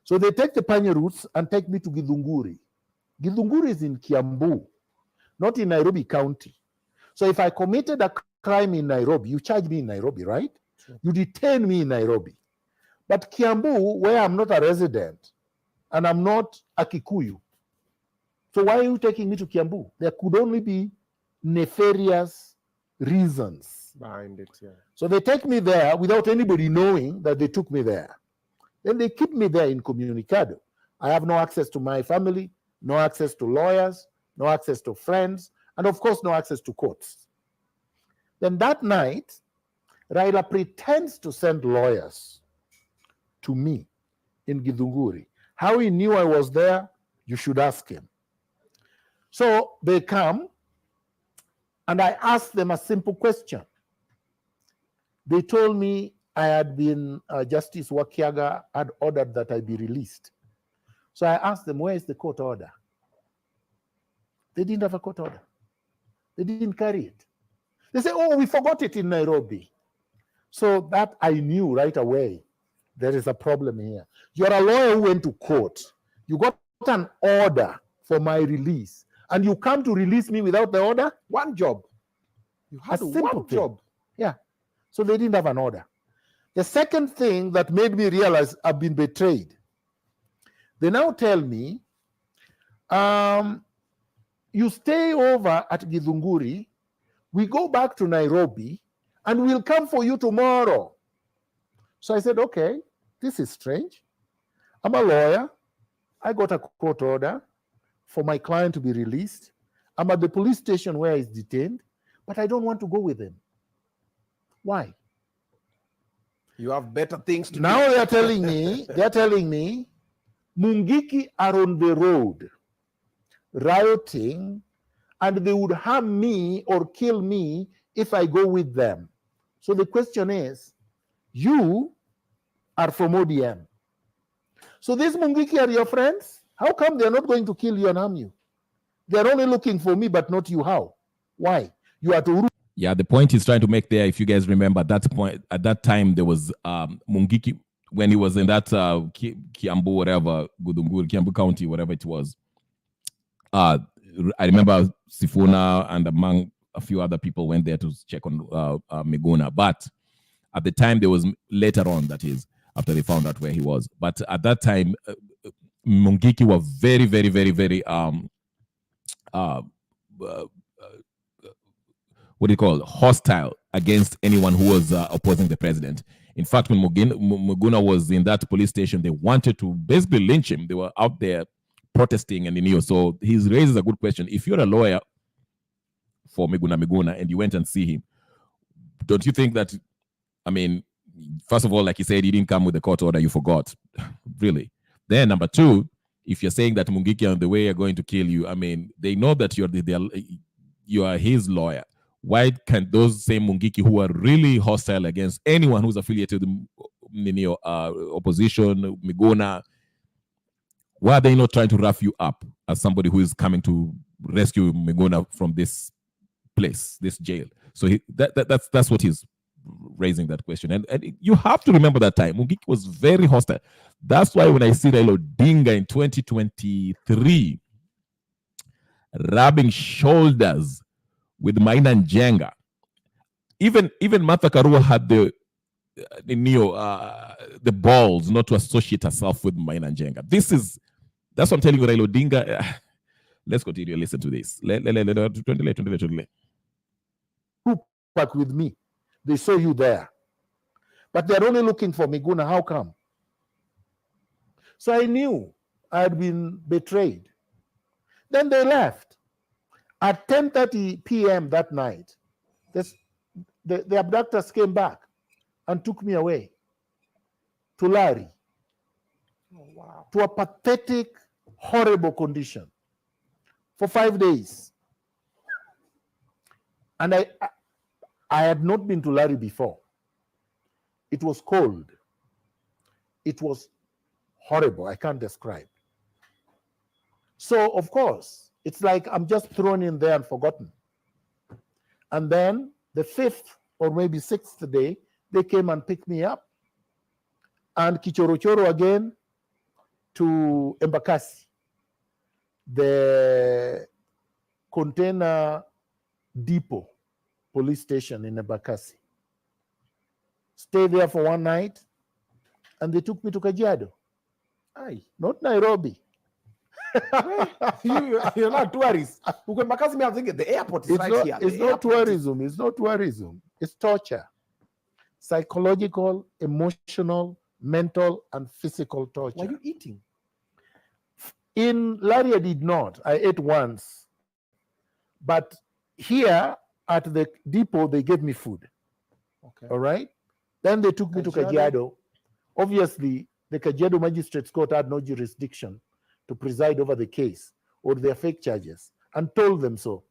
So they take the panya routes and take me to Githunguri. Githunguri is in Kiambu, not in Nairobi County. So if I committed a crime in Nairobi, you charge me in Nairobi, right? Sure. You detain me in Nairobi. But Kiambu, where I'm not a resident and I'm not a Kikuyu. So why are you taking me to Kiambu? There could only be nefarious reasons behind it. Yeah. So they take me there without anybody knowing that they took me there. Then they keep me there in Comunicado. I have no access to my family, no access to lawyers, no access to friends, and of course, no access to courts. Then that night, Raila pretends to send lawyers to me in Githunguri. How he knew I was there, you should ask him. So they come, and I asked them a simple question. They told me I had been, Justice Wakiaga had ordered that I be released. So I asked them, where is the court order? They didn't have a court order. They didn't carry it. They say, oh, we forgot it in Nairobi. So that I knew right away, there is a problem here. You're a lawyer who went to court. You got an order for my release, and you come to release me without the order? One job. You had one job. Yeah. So they didn't have an order. The second thing that made me realize I've been betrayed, they now tell me, you stay over at Githunguri, we go back to Nairobi, and we'll come for you tomorrow. So I said, okay, this is strange. I'm a lawyer. I got a court order for my client to be released. I'm at the police station where he's detained, but I don't want to go with him. Why? You have better things to do. Now they're telling me, Mungiki are on the road, rioting, and they would harm me or kill me if I go with them. So the question is, you are from ODM. So these Mungiki are your friends? How come they're not going to kill you and harm you? They're only looking for me, but not you. How? Why? You are to... Yeah, the point he's trying to make there, if you guys remember, at that time, there was Mungiki, when he was in that Kiambu, whatever, Githunguri, Kiambu County, whatever it was. I remember Sifuna and among a few other people went there to check on Miguna. But at the time, there was later on, that is, after they found out where he was. But at that time, Mungiki were very, very, very, very, what do you call it? Hostile against anyone who was opposing the president. In fact, when Miguna was in that police station, they wanted to basically lynch him. They were out there protesting and he knew. So he raises a good question. If you're a lawyer for Miguna and you went and see him, don't you think that, I mean, first of all, like he said, he didn't come with the court order, you forgot. Really. Then number two, if you're saying that Mungiki on the way are going to kill you, I mean, they know that you are his lawyer. Why can't those same Mungiki who are really hostile against anyone who's affiliated with opposition, Miguna, why are they not trying to rough you up as somebody who is coming to rescue Miguna from this place, this jail? So that's what he's raising that question. And you have to remember that time, Mungiki was very hostile. That's why when I see Raila Odinga in 2023 rubbing shoulders with Maina Njenga, even Martha Karua had the balls not to associate herself with Maina Njenga. That's what I'm telling you, Raila Odinga. Let's continue. Listen to this. Who back with me? They saw you there. But they're only looking for Miguna. How come? So I knew I had been betrayed. Then they left. At 10:30 p.m. that night, the abductors came back and took me away to Lari. Oh, wow. To a pathetic, horrible condition for 5 days. And I had not been to Lari before. It was cold. It was horrible. I can't describe. So, of course, it's like I'm just thrown in there and forgotten. And then the 5th or maybe 6th day, they came and picked me up. And Kichorochoro again to Embakasi, the container depot police station in Embakasi. Stayed there for one night, and they took me to Kajiado. Aye, not Nairobi. You're not tourists. Embakasi, I'm thinking the airport is right here. It's not tourism. It's not tourism. It's torture. Psychological, emotional, mental, and physical torture. Were you eating? In Lari, I did not. I ate once. But here at the depot, they gave me food. Okay. All right? Then they took me to Kajiado. Obviously, the Kajiado Magistrates Court had no jurisdiction to preside over the case or their fake charges, and told them so.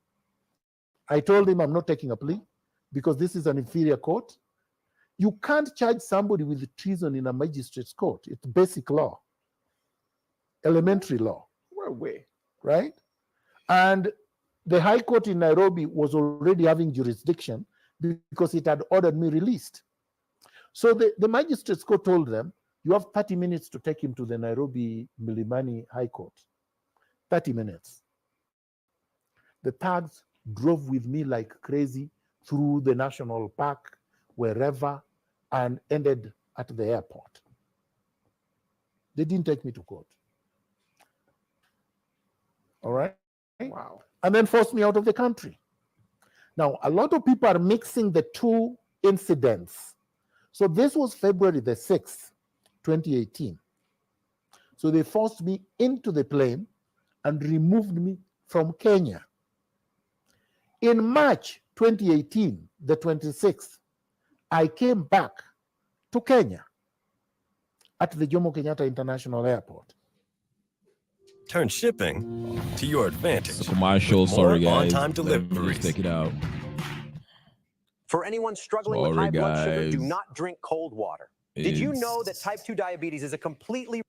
I told him I'm not taking a plea because this is an inferior court. You can't charge somebody with treason in a magistrate's court. It's basic law, elementary law. Where? Right? And the High Court in Nairobi was already having jurisdiction because it had ordered me released. So the magistrate's court told them, you have 30 minutes to take him to the Nairobi Milimani High Court. 30 minutes. The thugs drove with me like crazy through the national park, wherever, and ended at the airport. They didn't take me to court. All right? Wow. And then forced me out of the country. Now, a lot of people are mixing the two incidents. So this was February the 6th, 2018. So they forced me into the plane and removed me from Kenya. In March 2018, the 26th, I came back to Kenya at the Jomo Kenyatta International Airport. Turn shipping to your advantage. It's a commercial, sorry guys. On-time deliveries. Just take it out. For anyone struggling with high blood sugar, do not drink cold water. Did you know that type 2 diabetes is a completely...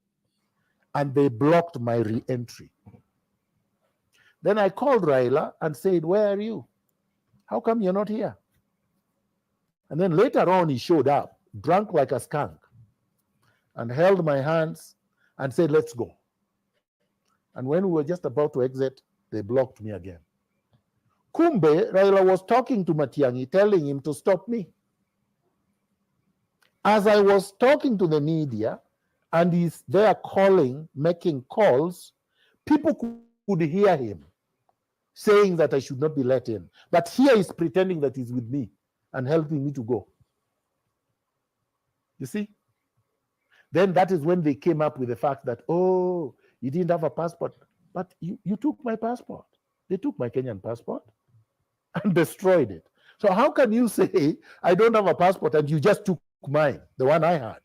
And they blocked my re-entry. Then I called Raila and said, where are you? How come you're not here? And then later on, he showed up, drunk like a skunk, and held my hands and said, let's go. And when we were just about to exit, they blocked me again. Kumbe, Raila was talking to Matiang'i, telling him to stop me. As I was talking to the media, and he's there calling, making calls, people could hear him saying that I should not be let in. But here he's pretending that he's with me and helping me to go. You see? Then that is when they came up with the fact that, oh, you didn't have a passport, but you took my passport. They took my Kenyan passport and destroyed it. So how can you say, I don't have a passport and you just took mine, the one I had?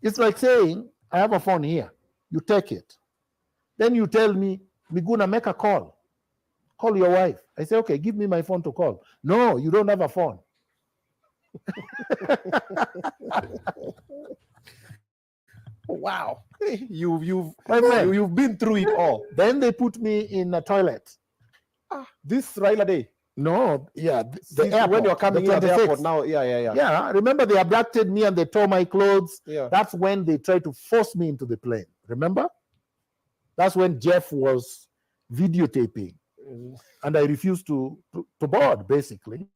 It's like saying, I have a phone here. You take it. Then you tell me, Miguna, make a call. Call your wife. I say, okay, give me my phone to call. No, you don't have a phone. Wow. You've been through it all. Then they put me in a toilet. This Raila day. No, yeah, the airport, when you're coming in at the airport now, Yeah, remember they abducted me and they tore my clothes. Yeah. That's when they tried to force me into the plane. Remember? That's when Jeff was videotaping, and I refused to board. Basically,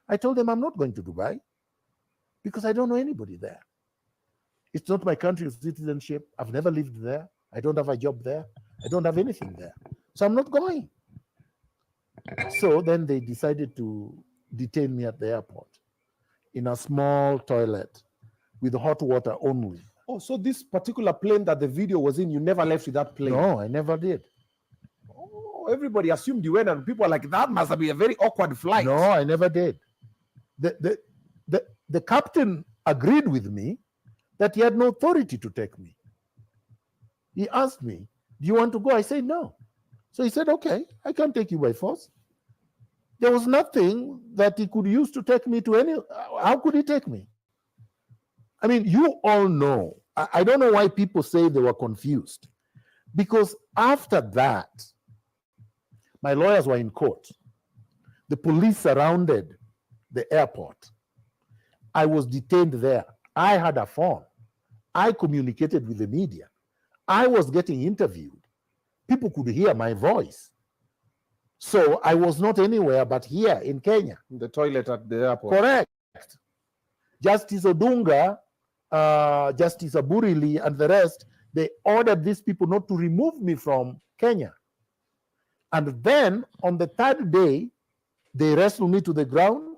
I told them I'm not going to Dubai because I don't know anybody there. It's not my country of citizenship. I've never lived there. I don't have a job there. I don't have anything there, so I'm not going. So then they decided to detain me at the airport in a small toilet with hot water only. Oh, so this particular plane that the video was in, you never left with that plane? No, I never did. Oh, everybody assumed you went, and people are like, that must have been a very awkward flight. No, I never did. The captain agreed with me that he had no authority to take me. He asked me, do you want to go? I said no. So he said, okay, I can't take you by force. There was nothing that he could use to take me to any. How could he take me? I mean, you all know. I don't know why people say they were confused. Because after that, my lawyers were in court. The police surrounded the airport. I was detained there. I had a phone. I communicated with the media. I was getting interviewed. People could hear my voice. So I was not anywhere but here in Kenya. In the toilet at the airport. Correct. Justice Odunga, Justice Aburili, and the rest, they ordered these people not to remove me from Kenya. And then on the third day, they wrestled me to the ground,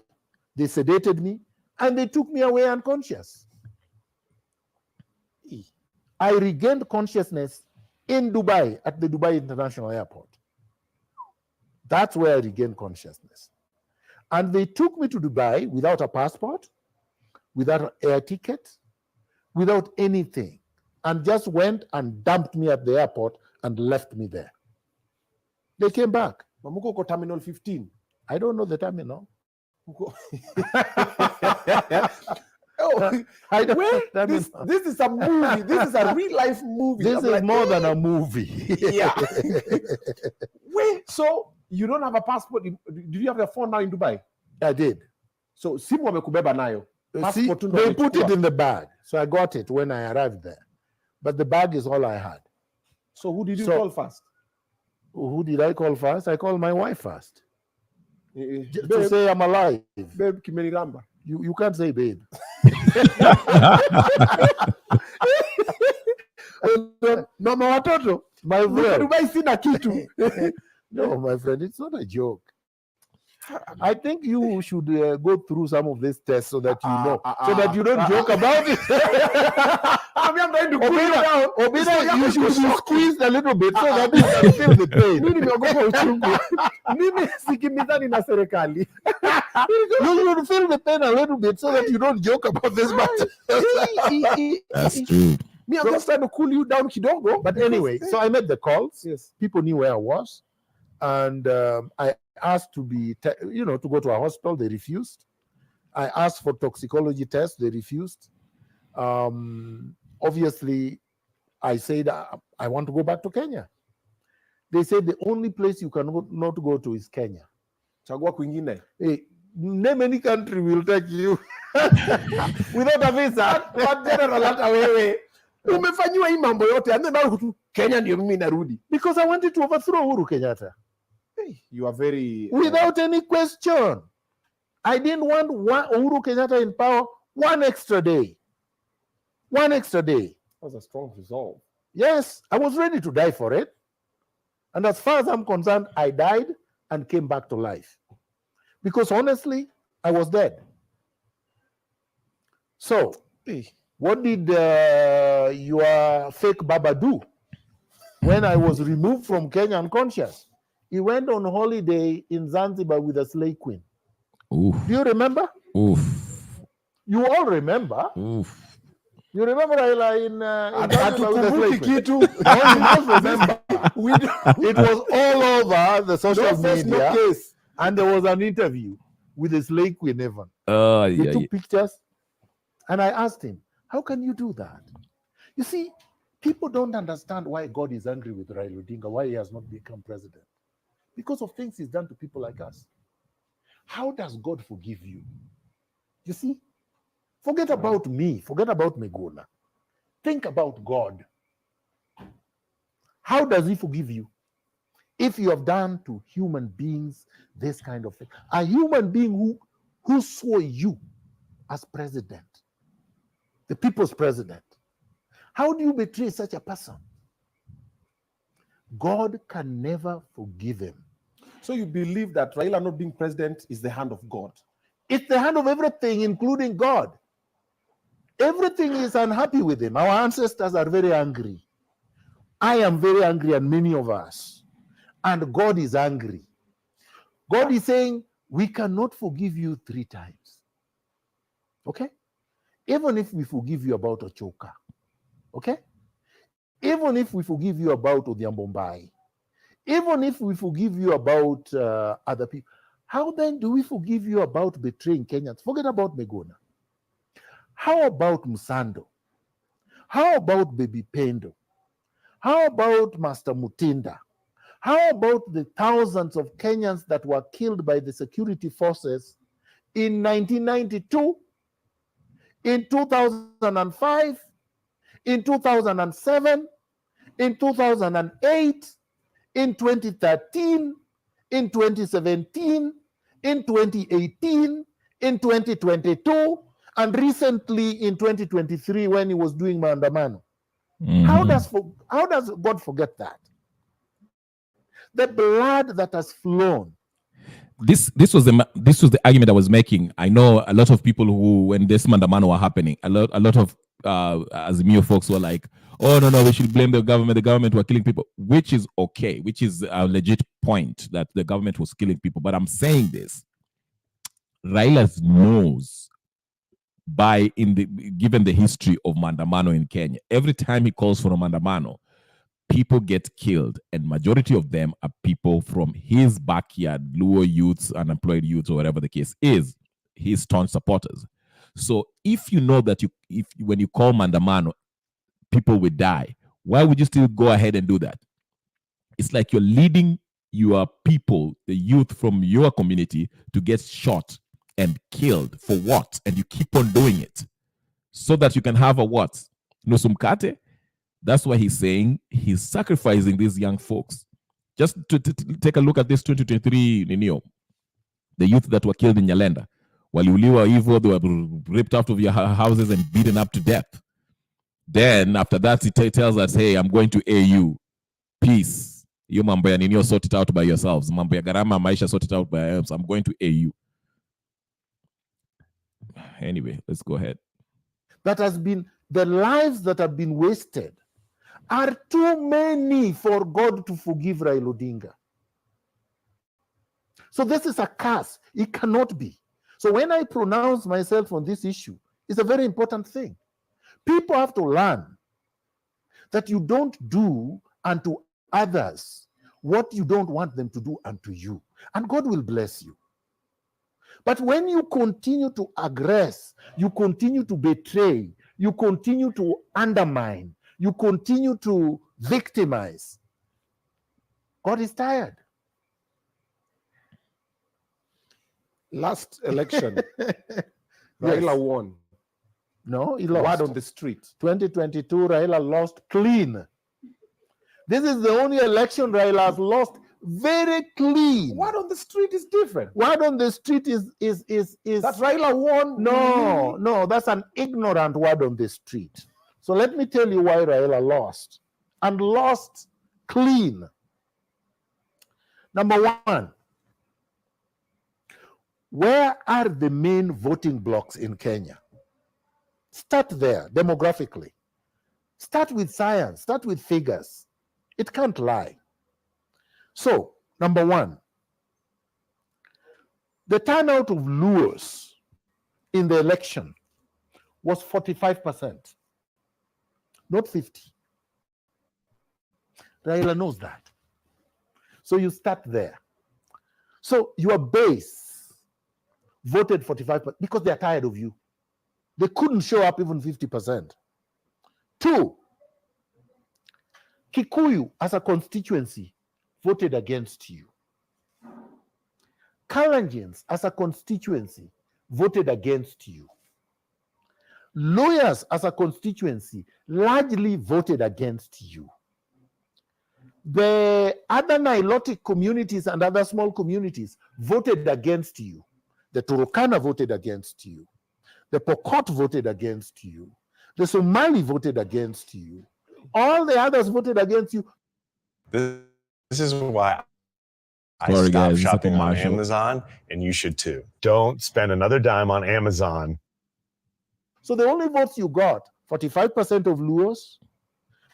they sedated me, and they took me away unconscious. I regained consciousness in Dubai, at the Dubai International Airport. That's where I regained consciousness. And they took me to Dubai without a passport, without an air ticket, without anything, and just went and dumped me at the airport and left me there. They came back. Mamuko ko Terminal 15. I don't know the terminal. This is a movie. This is a real life movie. This is more than a movie. Yeah. Wait, so you don't have a passport? Did you have your phone now in Dubai? I did. So simu wamekubeba nayo. See, they put it in the bag. So I got it when I arrived there. But the bag is all I had. So who did you call first? Who did I call first? I called my wife first. To say I'm alive. Babe Kimeniramba. You can't say babe. Mama watoto. My friend. Dubai sina kitu. No, my friend, it's not a joke. I think you should go through some of these tests so that you know, so that you don't joke about it. I'm going to cool down. Obinna, you should be squeezed a little bit so that you can feel the pain. You should feel the pain a little bit so that you don't joke about this matter. That's true. Me, I'm just trying to cool you down, kidogo. But anyway, so I made the calls. Yes. People knew where I was. And I asked to be, to go to a hospital. They refused. I asked for toxicology tests. They refused. Obviously, I said, I want to go back to Kenya. They said the only place you can not go to is Kenya. Chagua kwingine. Hey, name any country will take you without a visa. But general hata wewe umefanyiwa hii mambo yote and then Kenya ndio mimi narudi. Because I wanted to overthrow Uhuru Kenyatta. Hey, you are very without any question. I didn't want Uhuru Kenyatta in power one extra day. One extra day. That was a strong resolve. Yes, I was ready to die for it. And as far as I'm concerned, I died and came back to life. Because honestly, I was dead. So, what did your fake Baba do when I was removed from Kenya unconscious? He went on holiday in Zanzibar with a slave queen. Oof. Do you remember? Oof. You all remember? Oof. You remember Raila in Zanzibar with a slave queen? You don't remember. It was all over the social media, and there was an interview. with his slave queen even. They took pictures, and I asked him, how can you do that? You see, people don't understand why God is angry with Raila Odinga, why he has not become president. Because of things he's done to people like us. How does God forgive you? You see, forget about me, forget about Miguna. Think about God. How does he forgive you? If you have done to human beings this kind of thing, a human being who saw you as president, the people's president, how do you betray such a person? God can never forgive him. So you believe that Raila not being president is the hand of God? It's the hand of everything, including God. Everything is unhappy with him. Our ancestors are very angry. I am very angry, and many of us. And God is angry. God is saying, we cannot forgive you 3 times. Okay? Even if we forgive you about Ochoka. Okay? Even if we forgive you about Odhiambo Mbai. Even if we forgive you about other people. How then do we forgive you about betraying Kenyans? Forget about Miguna. How about Musando? How about Baby Pendo? How about Master Mutinda? How about the thousands of Kenyans that were killed by the security forces in 1992, in 2005, in 2007, in 2008, in 2013, in 2017, in 2018, in 2022, and recently in 2023 when he was doing Maandamano? How does God forget that? The blood that has flown. This was the argument I was making. I know a lot of people who, when this Maandamano were happening, a lot of Azimio folks were like, oh no, we should blame the government were killing people, which is okay, which is a legit point that the government was killing people. But I'm saying this, Raila knows, given the history of Maandamano in Kenya, every time he calls for a Maandamano, people get killed, and majority of them are people from his backyard, Luo youths, unemployed youths, or whatever the case is, his staunch supporters. So if you know that when you call Maandamano, people will die, why would you still go ahead and do that? It's like you're leading your people, the youth from your community, to get shot and killed for what? And you keep on doing it so that you can have a what? Nusumkate? That's why he's saying he's sacrificing these young folks. Just to take a look at this 2023 Ninio, the youth that were killed in Nyalenda. Waliuliwa hivyo, they were ripped out of your houses and beaten up to death. Then after that, he tells us, hey, I'm going to AU. Peace. You mambo ya Ninio, sort it out by yourselves. Mambo ya gharama maisha, sort it out by yourselves. I'm going to AU. Anyway, let's go ahead. That has been, the lives that have been wasted are too many for God to forgive Raila Odinga. So this is a curse. It cannot be. So when I pronounce myself on this issue, it's a very important thing. People have to learn that you don't do unto others what you don't want them to do unto you, and God will bless you. But when you continue to aggress, you continue to betray, you continue to undermine, you continue to victimize, God is tired. Last election, Raila won. No, he lost. Word on the street. 2022, Raila lost clean. This is the only election Raila has lost very clean. Word on the street is different. Word on the street is that Raila won. No, that's an ignorant word on the street. So let me tell you why Raila lost, and lost clean. Number one, where are the main voting blocks in Kenya? Start there, demographically. Start with science, start with figures. It can't lie. So, number one, the turnout of Luos in the election was 45%, not 50. Raila knows that. So you start there. So your base voted 45% because they're tired of you. They couldn't show up even 50%. 2, Kikuyu as a constituency voted against you. Kalenjians as a constituency voted against you. Lawyers as a constituency largely voted against you. The other Nilotic communities and other small communities voted against you. The Turkana voted against you. The Pokot voted against you. The Somali voted against you. All the others voted against you. This is why I stopped shopping on Amazon, and you should too. Don't spend another dime on Amazon. So the only votes you got, 45% of Luos,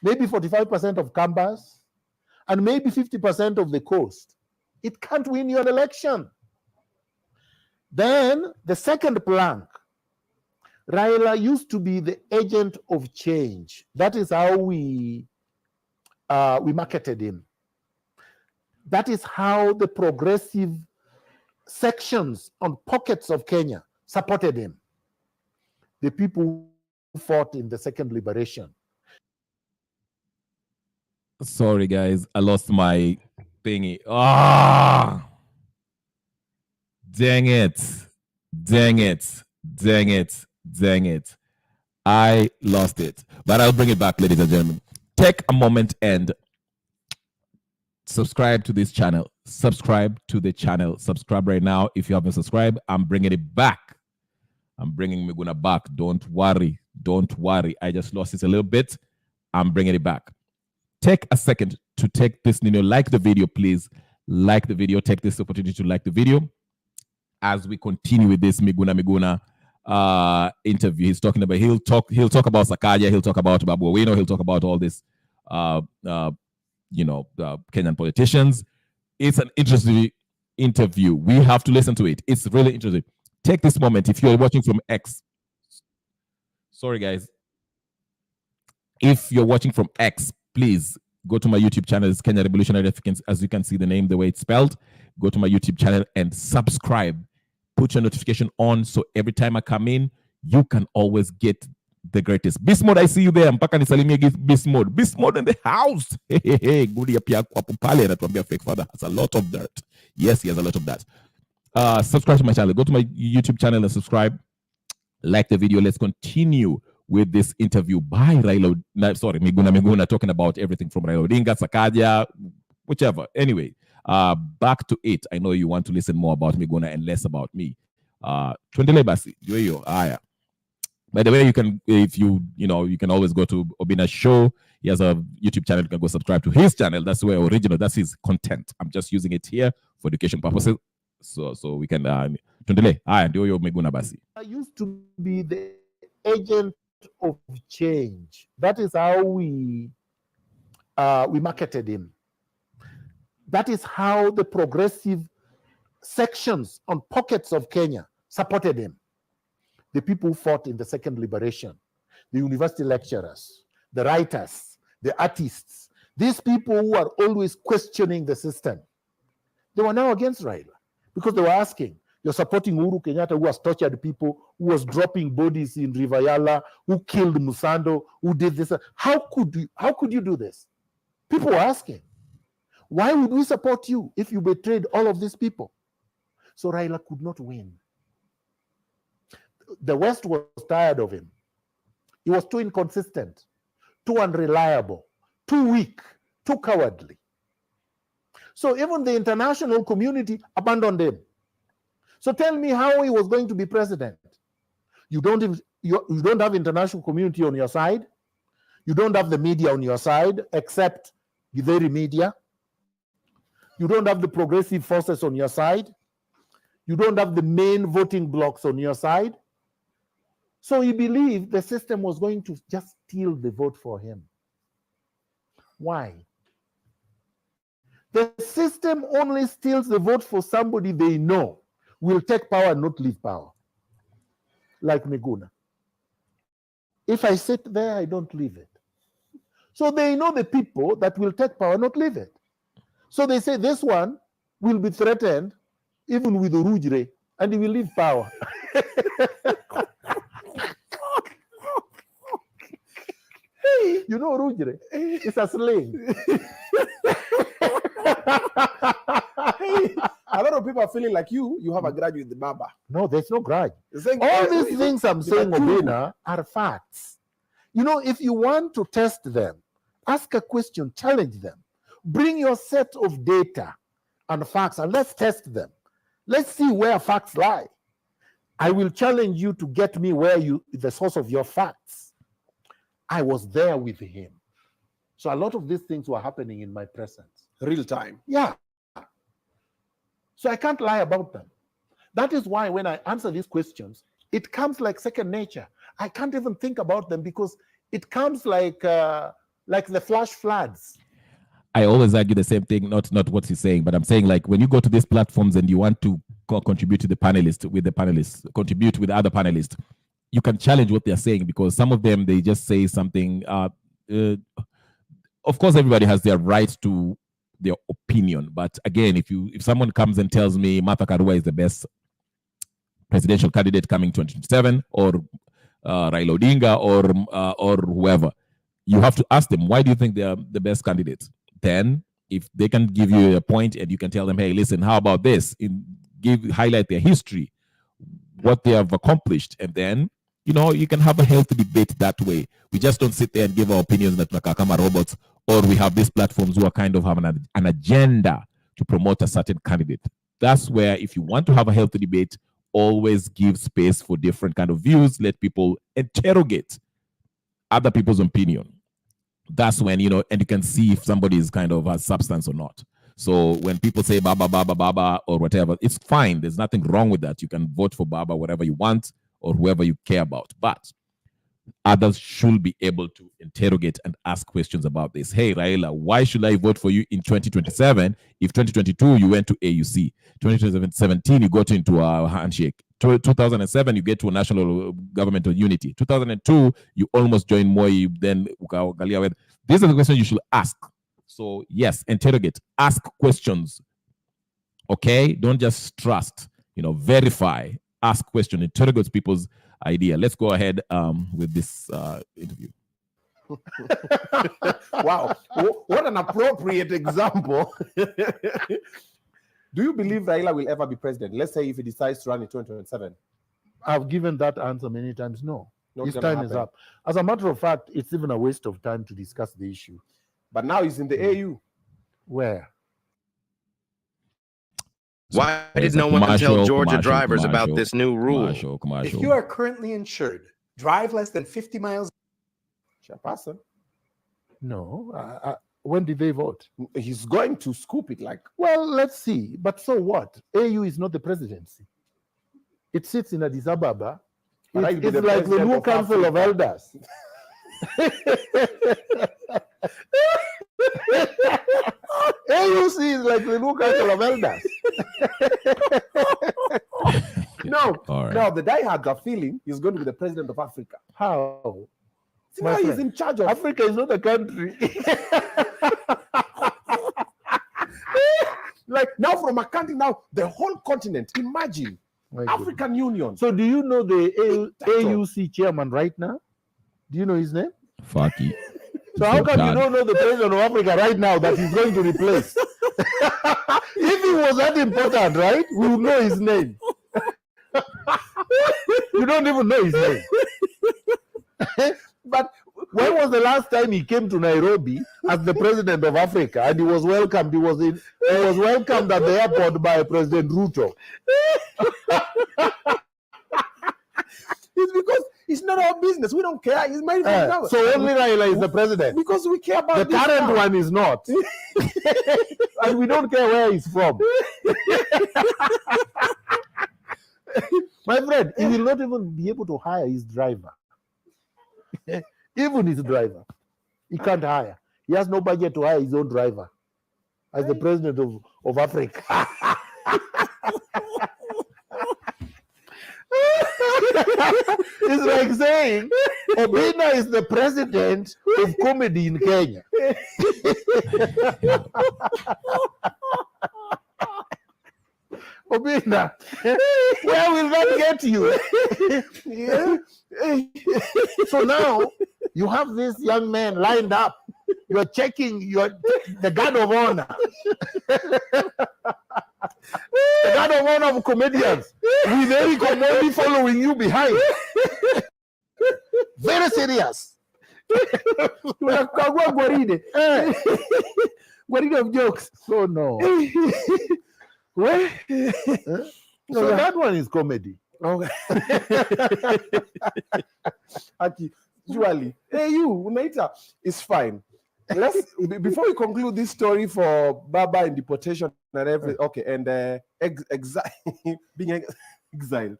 maybe 45% of Kambas, and maybe 50% of the coast. It can't win you an election. Then the second plank, Raila used to be the agent of change. That is how we marketed him. That is how the progressive sections on pockets of Kenya supported him. The people who fought in the second liberation. Sorry, guys. I lost my thingy. Dang it. Dang it. Dang it. Dang it. I lost it. But I'll bring it back, ladies and gentlemen. Take a moment and subscribe to this channel. Subscribe to the channel. Subscribe right now. If you haven't subscribed, I'm bringing it back. I'm bringing Miguna back. Don't worry. Don't worry. I just lost it a little bit. I'm bringing it back. Take a second to take this, like the video, please. Like the video. Take this opportunity to like the video. As we continue with this Miguna interview, he's talking about, he'll talk about Sakaja, he'll talk about Babu Owino, he'll talk about all this, the Kenyan politicians. It's an interesting interview. We have to listen to it. It's really interesting. Take this moment. If you're watching from X, sorry guys. If you're watching from X, please go to my YouTube channel. It's Kenya Revolutionary Africans. As you can see the name, the way it's spelled. Go to my YouTube channel and subscribe. Put your notification on so every time I come in, you can always get the greatest. Beast Mode, I see you there. Mpaka nisalimie Beast Mode. Beast Mode in the house. Hey. Gudi pia kwa pale anatuambia fake father has a lot of dirt. Yes, he has a lot of that. Subscribe to my channel. Go to my YouTube channel and subscribe. Like the video. Let's continue with this interview by Miguna, talking about everything from Raila Odinga, Sakaja, whichever. Anyway, back to it. I know you want to listen more about Miguna and less about me. Tuendele basi. By the way, you can, if you can always go to Obinna's show. He has a YouTube channel. You can go subscribe to his channel. That's where original. That's his content. I'm just using it here for education purposes. So we can Tuendele. Ndio Miguna basi. I used to be the agent of change. That is how we marketed him. That is how the progressive sections on pockets of Kenya supported him. The people who fought in the second liberation, the university lecturers, the writers, the artists, these people who are always questioning the system, they were now against Raila because they were asking, you're supporting Uhuru Kenyatta, who has tortured people, who was dropping bodies in River Yala, who killed Musando, who did this. How could you do this? People were asking, why would we support you if you betrayed all of these people? So Raila could not win. The West was tired of him. He was too inconsistent, too unreliable, too weak, too cowardly. So even the international community abandoned him. So tell me how he was going to be president. You don't have international community on your side. You don't have the media on your side, except the very media. You don't have the progressive forces on your side. You don't have the main voting blocks on your side. So he believed the system was going to just steal the vote for him. Why? The system only steals the vote for somebody they know will take power and not leave power. Like Miguna. If I sit there, I don't leave it. So they know the people that will take power, not leave it. So they say this one will be threatened even with Urujre and he will leave power. You know, Rujre, it's a slang. A lot of people are feeling like you have a grudge with the Baba. No, there's no grudge. All these things I'm saying, Obinna, are facts. You know, if you want to test them, ask a question, challenge them. Bring your set of data and facts and let's test them. Let's see where facts lie. I will challenge you to get me the source of your facts. I was there with him. So a lot of these things were happening in my presence. Real time. Yeah. So I can't lie about them. That is why when I answer these questions, it comes like second nature. I can't even think about them because it comes like the flash floods. I always argue the same thing, not what he's saying, but I'm saying like when you go to these platforms and you want to contribute to the panelists, contribute with other panelists, you can challenge what they're saying because some of them, they just say something. Of course, everybody has their right to their opinion. But again, if someone comes and tells me Martha Karua is the best presidential candidate coming 2027 or Raila Odinga or whoever, you have to ask them, why do you think they are the best candidate? Then if they can give you a point and you can tell them, hey, listen, how about this? Highlight their history, what they have accomplished, and then you can have a healthy debate that way. We just don't sit there and give our opinions like Nakakama robots, or we have these platforms who are kind of having an agenda to promote a certain candidate. That's where, if you want to have a healthy debate, always give space for different kind of views. Let people interrogate other people's opinion. That's when, and you can see if somebody is kind of has substance or not. So when people say Baba, Baba, Baba, or whatever, it's fine. There's nothing wrong with that. You can vote for Baba, whatever you want, or whoever you care about. But others should be able to interrogate and ask questions about this. Hey, Raila, why should I vote for you in 2027 if 2022 you went to AUC, 2017 you got into a handshake, 2007 you get to a national government of unity, 2002 you almost joined Moi, then Ukaangalia. These are the questions you should ask. So yes, interrogate, ask questions. Okay, don't just trust. Verify, ask questions, interrogate people's idea. Let's go ahead with this interview. Wow, what an appropriate example. Do you believe Raila will ever be president? Let's say if he decides to run in 2027. I've given that answer many times. No, his time is up. As a matter of fact, it's even a waste of time to discuss the issue. But now he's in the AU. Where? Why did no one tell Georgia drivers about this new rule? If you are currently insured, drive less than 50 miles. Chairperson. No. When did they vote? He's going to scoop it like. Well, let's see. But so what? AU is not the presidency. It sits in Addis Ababa. It's like the new Council of Elders. AUC is like the new Council of Elders. No, the diehards are feeling he's going to be the president of Africa. How? See, now he's in charge of Africa. Is not a country. Like now, from accounting, now the whole continent. Imagine African Union. So, do you know the AUC chairman right now? Do you know his name? Faki. So how come you don't know the president of Africa right now that he's going to replace? If he was that important, right, we would know his name. You don't even know his name. But when was the last time he came to Nairobi as the president of Africa and he was welcomed? He was welcomed at the airport by President Ruto. It's because it's not our business. We don't care. It's my so only Raila is the president. Because we care about the current one is not. And we don't care where he's from. My friend, he will not even be able to hire his driver. Even his driver. He can't hire. He has no budget to hire his own driver as the president of Africa. It's like saying Obinna is the president of comedy in Kenya. Obinna, where will that get you? Yeah. So now you have this young man lined up. You're checking the guard of honor. The guard of honor of comedians. With Eric Omondi following you behind. Very serious. Guaride of jokes. So no. Well, so that one is comedy. Okay. Usually, hey, you, Unaita, it's fine. Let's before we conclude this story for Baba and deportation and everything. Okay, and being exiled.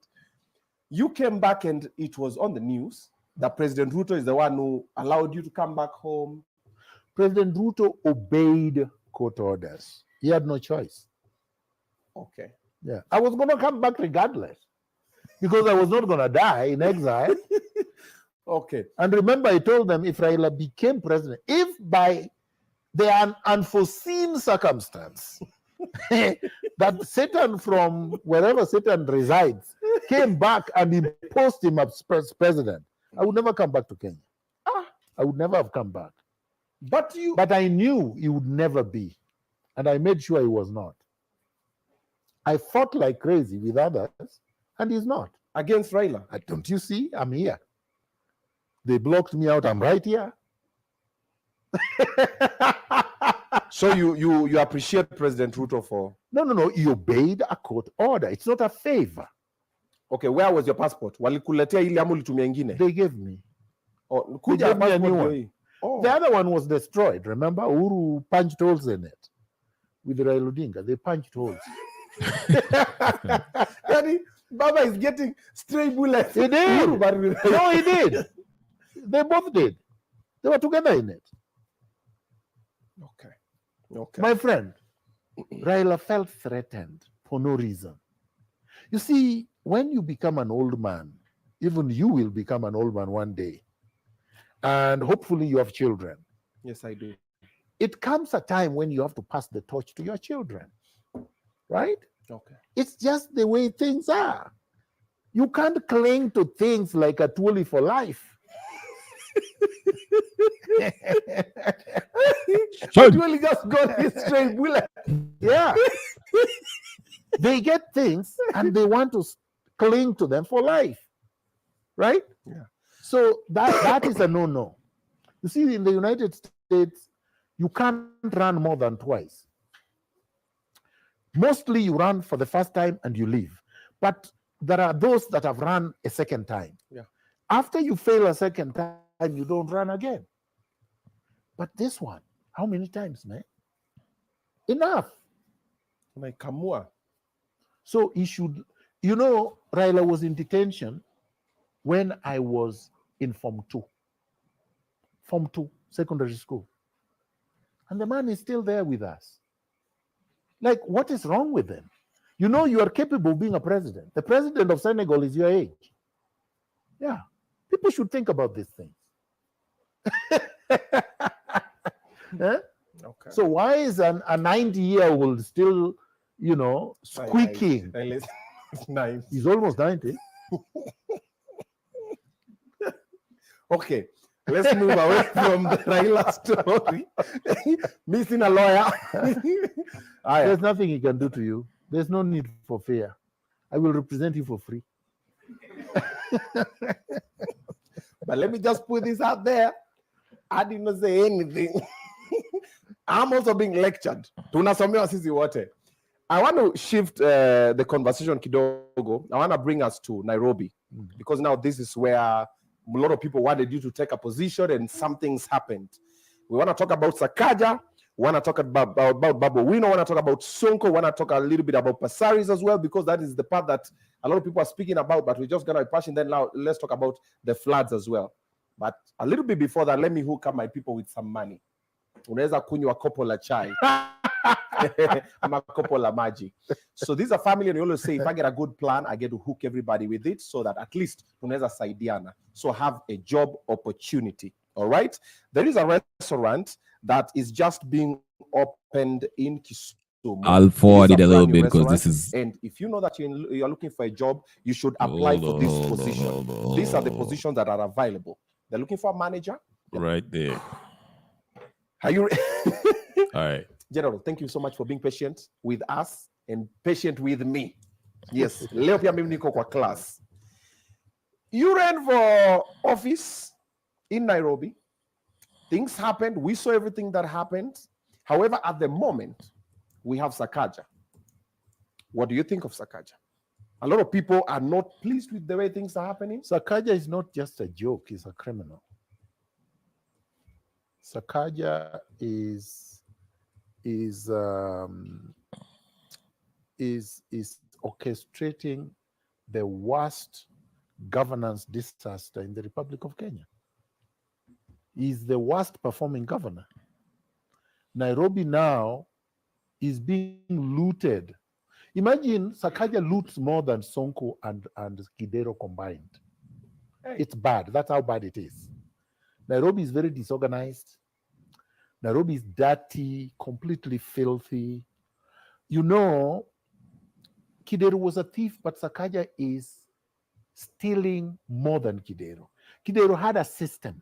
You came back and it was on the news that President Ruto is the one who allowed you to come back home. President Ruto obeyed court orders. He had no choice. Okay. Yeah. I was going to come back regardless because I was not going to die in exile. Okay. And remember, I told them if Raila became president, if by the unforeseen circumstance that Satan from wherever Satan resides came back and imposed him as president, I would never come back to Kenya. I would never have come back. But I knew he would never be. And I made sure he was not. I fought like crazy with others, and he's not. Against Raila? Don't you see? I'm here. They blocked me out. I'm right here. So you appreciate President Ruto for? No. He obeyed a court order. It's not a favor. Okay, where was your passport? Walikuletea ile ama ulitumia ingine? They gave me. Oh, they gave me a new one. Oh. The other one was destroyed. Remember, Uhuru punched holes in it with Raila Odinga. They punched holes. Baba is getting stray bullets. He did. No, he did. They both did. They were together in it. Okay. My friend, Raila felt threatened for no reason. You see, when you become an old man, even you will become an old man one day. And hopefully you have children. Yes, I do. It comes a time when you have to pass the torch to your children. Right? Okay. It's just the way things are. You can't cling to things like a toolie for life. Toolie just got his straight bullet. Yeah. They get things and they want to cling to them for life. Right? Yeah. So that is a no-no. You see, in the United States, you can't run more than twice. Mostly you run for the first time and you leave. But there are those that have run a second time. Yeah. After you fail a second time, you don't run again. But this one, how many times, man? Enough. Like Kamua. So he should, Raila was in detention when I was in Form 2, secondary school. And the man is still there with us. Like, what is wrong with him? You are capable of being a president. The president of Senegal is your age. Yeah. People should think about these things. Huh? Okay. So why is a 90-year-old still, squeaking? He's almost 90. Okay. Let's move away from the Raila story. Missing a lawyer. There's nothing he can do to you. There's no need for fear. I will represent you for free. But let me just put this out there. I did not say anything. I'm also being lectured. Tunasomewa sisi wote. I want to shift the conversation kidogo. I want to bring us to Nairobi because now this is where a lot of people wanted you to take a position and something's happened. We want to talk about Sakaja. We want to talk about Babu Owino. We want to talk about Sonko. We want to talk a little bit about Passaris as well because that is the part that a lot of people are speaking about, but we're just going to be pushing. Then now let's talk about the floods as well. But a little bit before that, let me hook up my people with some money. Unaweza kunywa kopo la chai. ama kopo la maji. So this is a family and you always say, if I get a good plan, I get to hook everybody with it so that at least tunaweza saidiana. So have a job opportunity. All right? There is a restaurant that is just being opened in Kisumu. I'll forward it a little bit because this is. And if you know that you're looking for a job, you should apply for this position. These are the positions that are available. They're looking for a manager. Right there. Are you? All right. General, thank you so much for being patient with us and patient with me. Yes. Leo pia mimi niko kwa class. You ran for office in Nairobi. Things happened. We saw everything that happened. However, at the moment, we have Sakaja. What do you think of Sakaja? A lot of people are not pleased with the way things are happening. Sakaja is not just a joke, he's a criminal. Sakaja is orchestrating the worst governance disaster in the Republic of Kenya. He's the worst performing governor. Nairobi now is being looted. Imagine Sakaja loots more than Sonko and Kidero combined. Hey. It's bad. That's how bad it is. Nairobi is very disorganized. Nairobi is dirty, completely filthy. You know, Kidero was a thief, but Sakaja is stealing more than Kidero. Kidero had a system.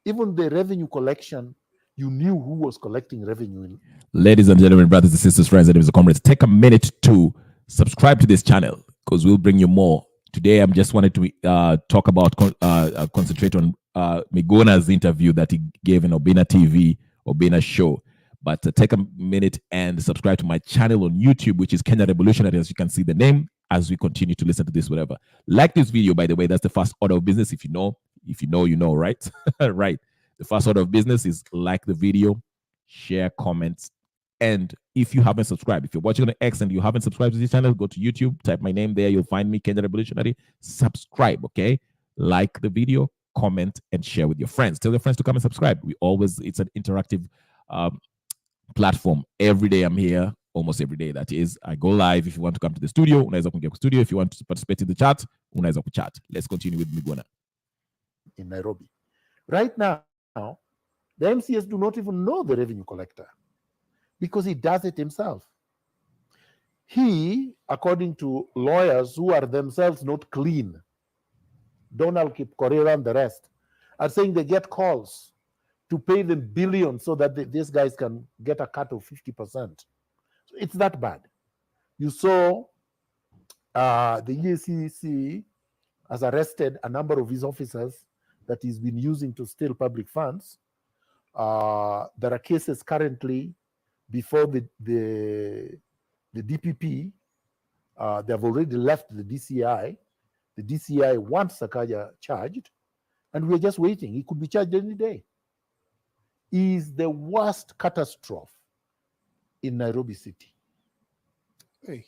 Even the revenue collection, you knew who was collecting revenue. Ladies and gentlemen, brothers and sisters, friends, and comrades, take a minute to subscribe to this channel because we'll bring you more. Today, I'm just wanted to talk about, concentrate on Miguna's interview that he gave in Obinna TV, Obinna show. But take a minute and subscribe to my channel on YouTube, which is Kenya Revolutionary, as you can see the name, as we continue to listen to this, whatever. Like this video, by the way, that's the first order of business. If you know, you know, right? Right. The first order of business is like the video, share, comments, and if you haven't subscribed, if you're watching on X and you haven't subscribed to this channel, go to YouTube, type my name there, you'll find me, Kenya Revolutionary. Subscribe, okay? Like the video, comment, and share with your friends. Tell your friends to come and subscribe. It's an interactive platform. Every day I'm here, almost every day. That is, I go live. If you want to come to the studio, unaweza kuingia kwa studio. If you want to participate in the chat, unaweza kuchat. Let's continue with Miguna. In Nairobi. Right now, the MCS do not even know the revenue collector because he does it himself. He, according to lawyers who are themselves not clean, Donald Kipkorir and the rest, are saying they get calls to pay them billions so that these guys can get a cut of 50%. So it's that bad. You saw the EACC has arrested a number of his officers that he's been using to steal public funds. There are cases currently before the DPP. They have already left the DCI. The DCI wants Sakaja charged, and we're just waiting. He could be charged any day. He is the worst catastrophe in Nairobi City. Hey.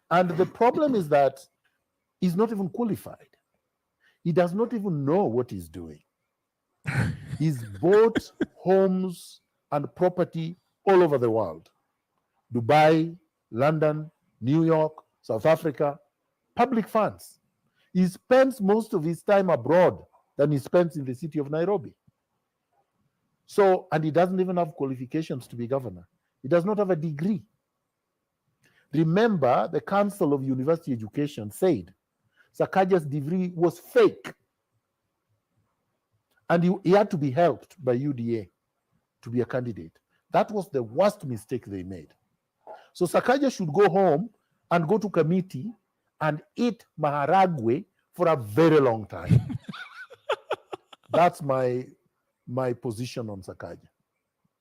And the problem is that he's not even qualified. He does not even know what he's doing. He's bought homes and property all over the world. Dubai, London, New York, South Africa, public funds. He spends most of his time abroad than he spends in the city of Nairobi. So, and he doesn't even have qualifications to be governor. He does not have a degree. Remember, the Council of University Education said Sakaja's degree was fake. And he had to be helped by UDA to be a candidate. That was the worst mistake they made. So Sakaja should go home and go to committee and eat maharagwe for a very long time. That's my position on Sakaja.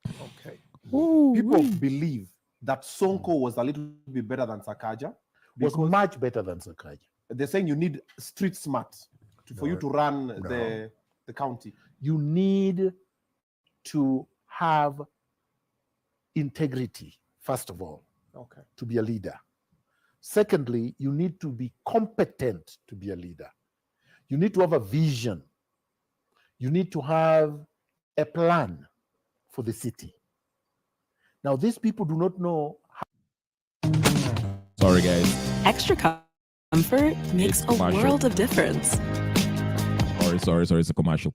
Okay. People believe that Sonko was a little bit better than Sakaja. Was much better than Sakaja. They're saying you need street smart for you to run the county. You need to have integrity, first of all, to be a leader. Secondly, you need to be competent to be a leader. You need to have a vision. You need to have a plan for the city. Now, these people do not know how. Sorry, guys. Extra comfort makes a world of difference. Sorry. It's a commercial.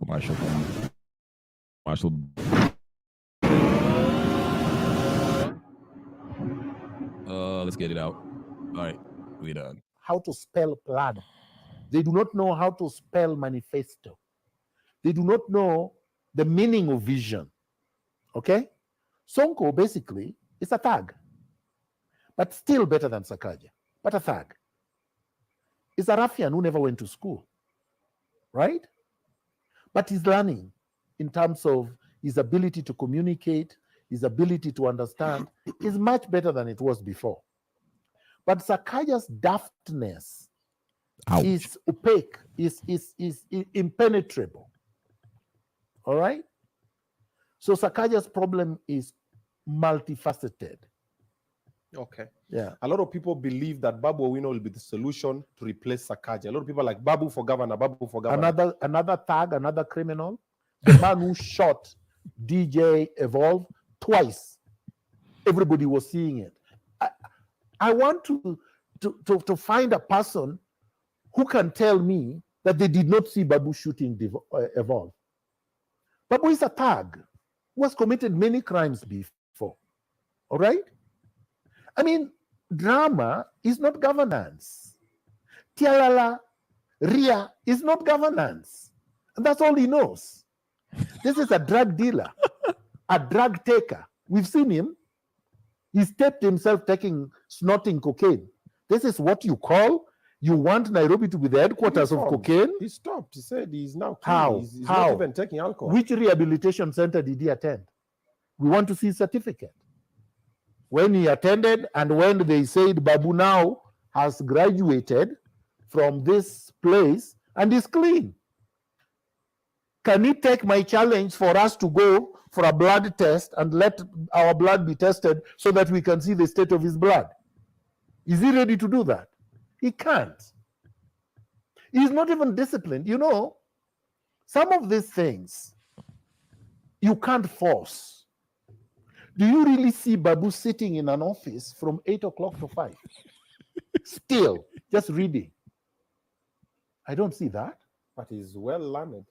let's get it out. All right, we're done. How to spell plan. They do not know how to spell manifesto. They do not know the meaning of vision. Okay? Sonko basically is a thug, but still better than Sakaja, but a thug. Is a ruffian who never went to school, right? But he's learning in terms of his ability to communicate, his ability to understand is much better than it was before. But Sakaja's daftness is opaque, is impenetrable. All right? So Sakaja's problem is multifaceted. Okay. Yeah. A lot of people believe that Babu Owino will be the solution to replace Sakaja. A lot of people are like Babu for governor, Babu for governor. Another thug, another criminal. The man who shot DJ Evolve twice. Everybody was seeing it. I want to find a person who can tell me that they did not see Babu shooting Evolve. Babu is a thug who has committed many crimes before. All right? I mean, drama is not governance. Tialala, Ria is not governance. And that's all he knows. This is a drug dealer, a drug taker. We've seen him. He's taped himself snorting cocaine. This is what you call, you want Nairobi to be the headquarters of cocaine? He stopped. He said he's now clean. How? He's How? not even taking alcohol. Which rehabilitation center did he attend? We want to see his certificate. When he attended and when they said Babu now has graduated from this place and is clean. Can he take my challenge for us to go for a blood test and let our blood be tested so that we can see the state of his blood? Is he ready to do that? He can't. He's not even disciplined. You know, some of these things you can't force. Do you really see Babu sitting in an office from 8 o'clock to 5? Still, just reading. I don't see that. But he's well learned.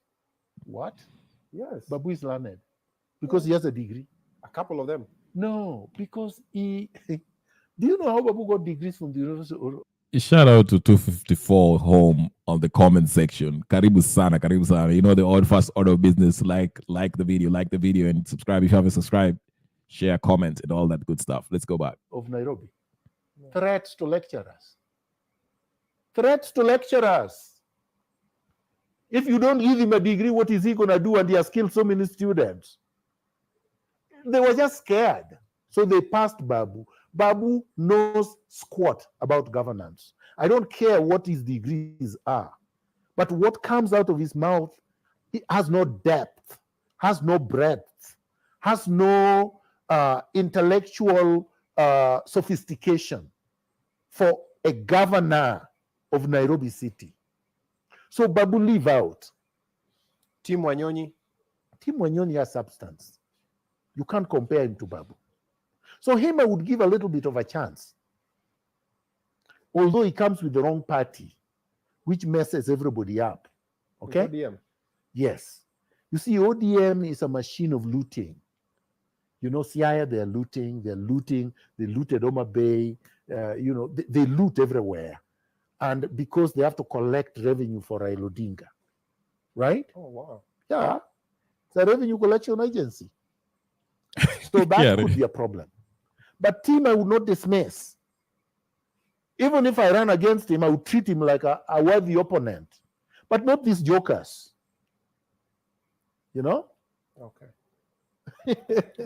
What? Yes. Babu is learned. Because he has a degree. A couple of them. No, because he... Do you know how Babu got degrees from the University of... Shout out to 254 home on the comment section. Karibu sana, karibu sana. You know the first order of business. Like the video, and subscribe if you haven't subscribed. Share, comment, and all that good stuff. Let's go back. Of Nairobi. Yeah. Threats to lecturers. Threats to lecturers. If you don't give him a degree, what is he going to do? And he has killed so many students. They were just scared. So they passed Babu. Babu knows squat about governance. I don't care what his degrees are. But what comes out of his mouth, it has no depth, has no breadth, has no intellectual sophistication for a governor of Nairobi City. So Babu leave out. Tim Wanyonyi. Tim Wanyonyi has substance. You can't compare him to Babu. So him, I would give a little bit of a chance. Although he comes with the wrong party, which messes everybody up. Okay? ODM. Yes. You see, ODM is a machine of looting. You know, Siaya, they're looting. They looted Oma Bay. You know, they loot everywhere. And because they have to collect revenue for Raila Odinga. Right? Oh, wow. Yeah. It's a revenue collection agency. So that could be a problem. But Tim, I would not dismiss. Even if I ran against him, I would treat him like a worthy opponent. But not these jokers. You know? Okay.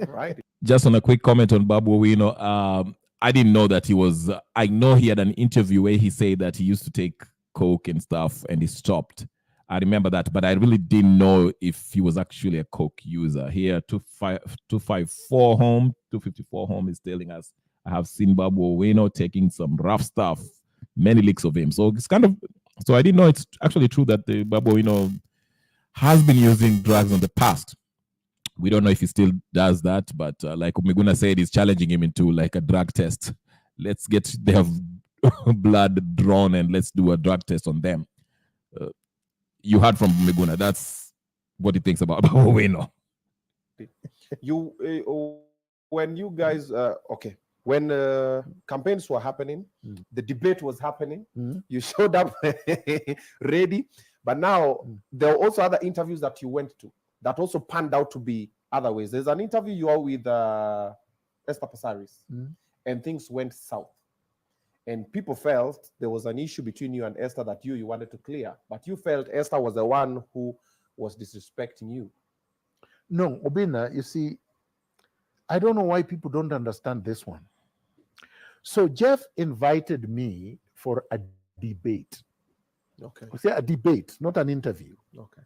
Right. Just on a quick comment on Babu Owino, I didn't know that he was, I know he had an interview where he said that he used to take coke and stuff and he stopped. I remember that, but I really didn't know if he was actually a coke user. Here, 254 home, 254 home is telling us, I have seen Babu Owino taking some rough stuff, many leaks of him. So it's kind of, so I didn't know it's actually true that the Babu Owino has been using drugs in the past. We don't know if he still does that, but like Miguna said, he's challenging him into like a drug test. Let's get their blood drawn and let's do a drug test on them. You heard from Miguna. That's what he thinks about Babu Owino. You, when you guys, okay, when campaigns were happening, the debate was happening, you showed up ready. But now there were also other interviews that you went to that also panned out to be other ways. There's an interview you are with Esther Passaris, and things went south. And people felt there was an issue between you and Esther that you wanted to clear, but you felt Esther was the one who was disrespecting you. No, Obinna, you see, I don't know why people don't understand this one. So Jeff invited me for a debate. Okay. See, a debate, not an interview. Okay.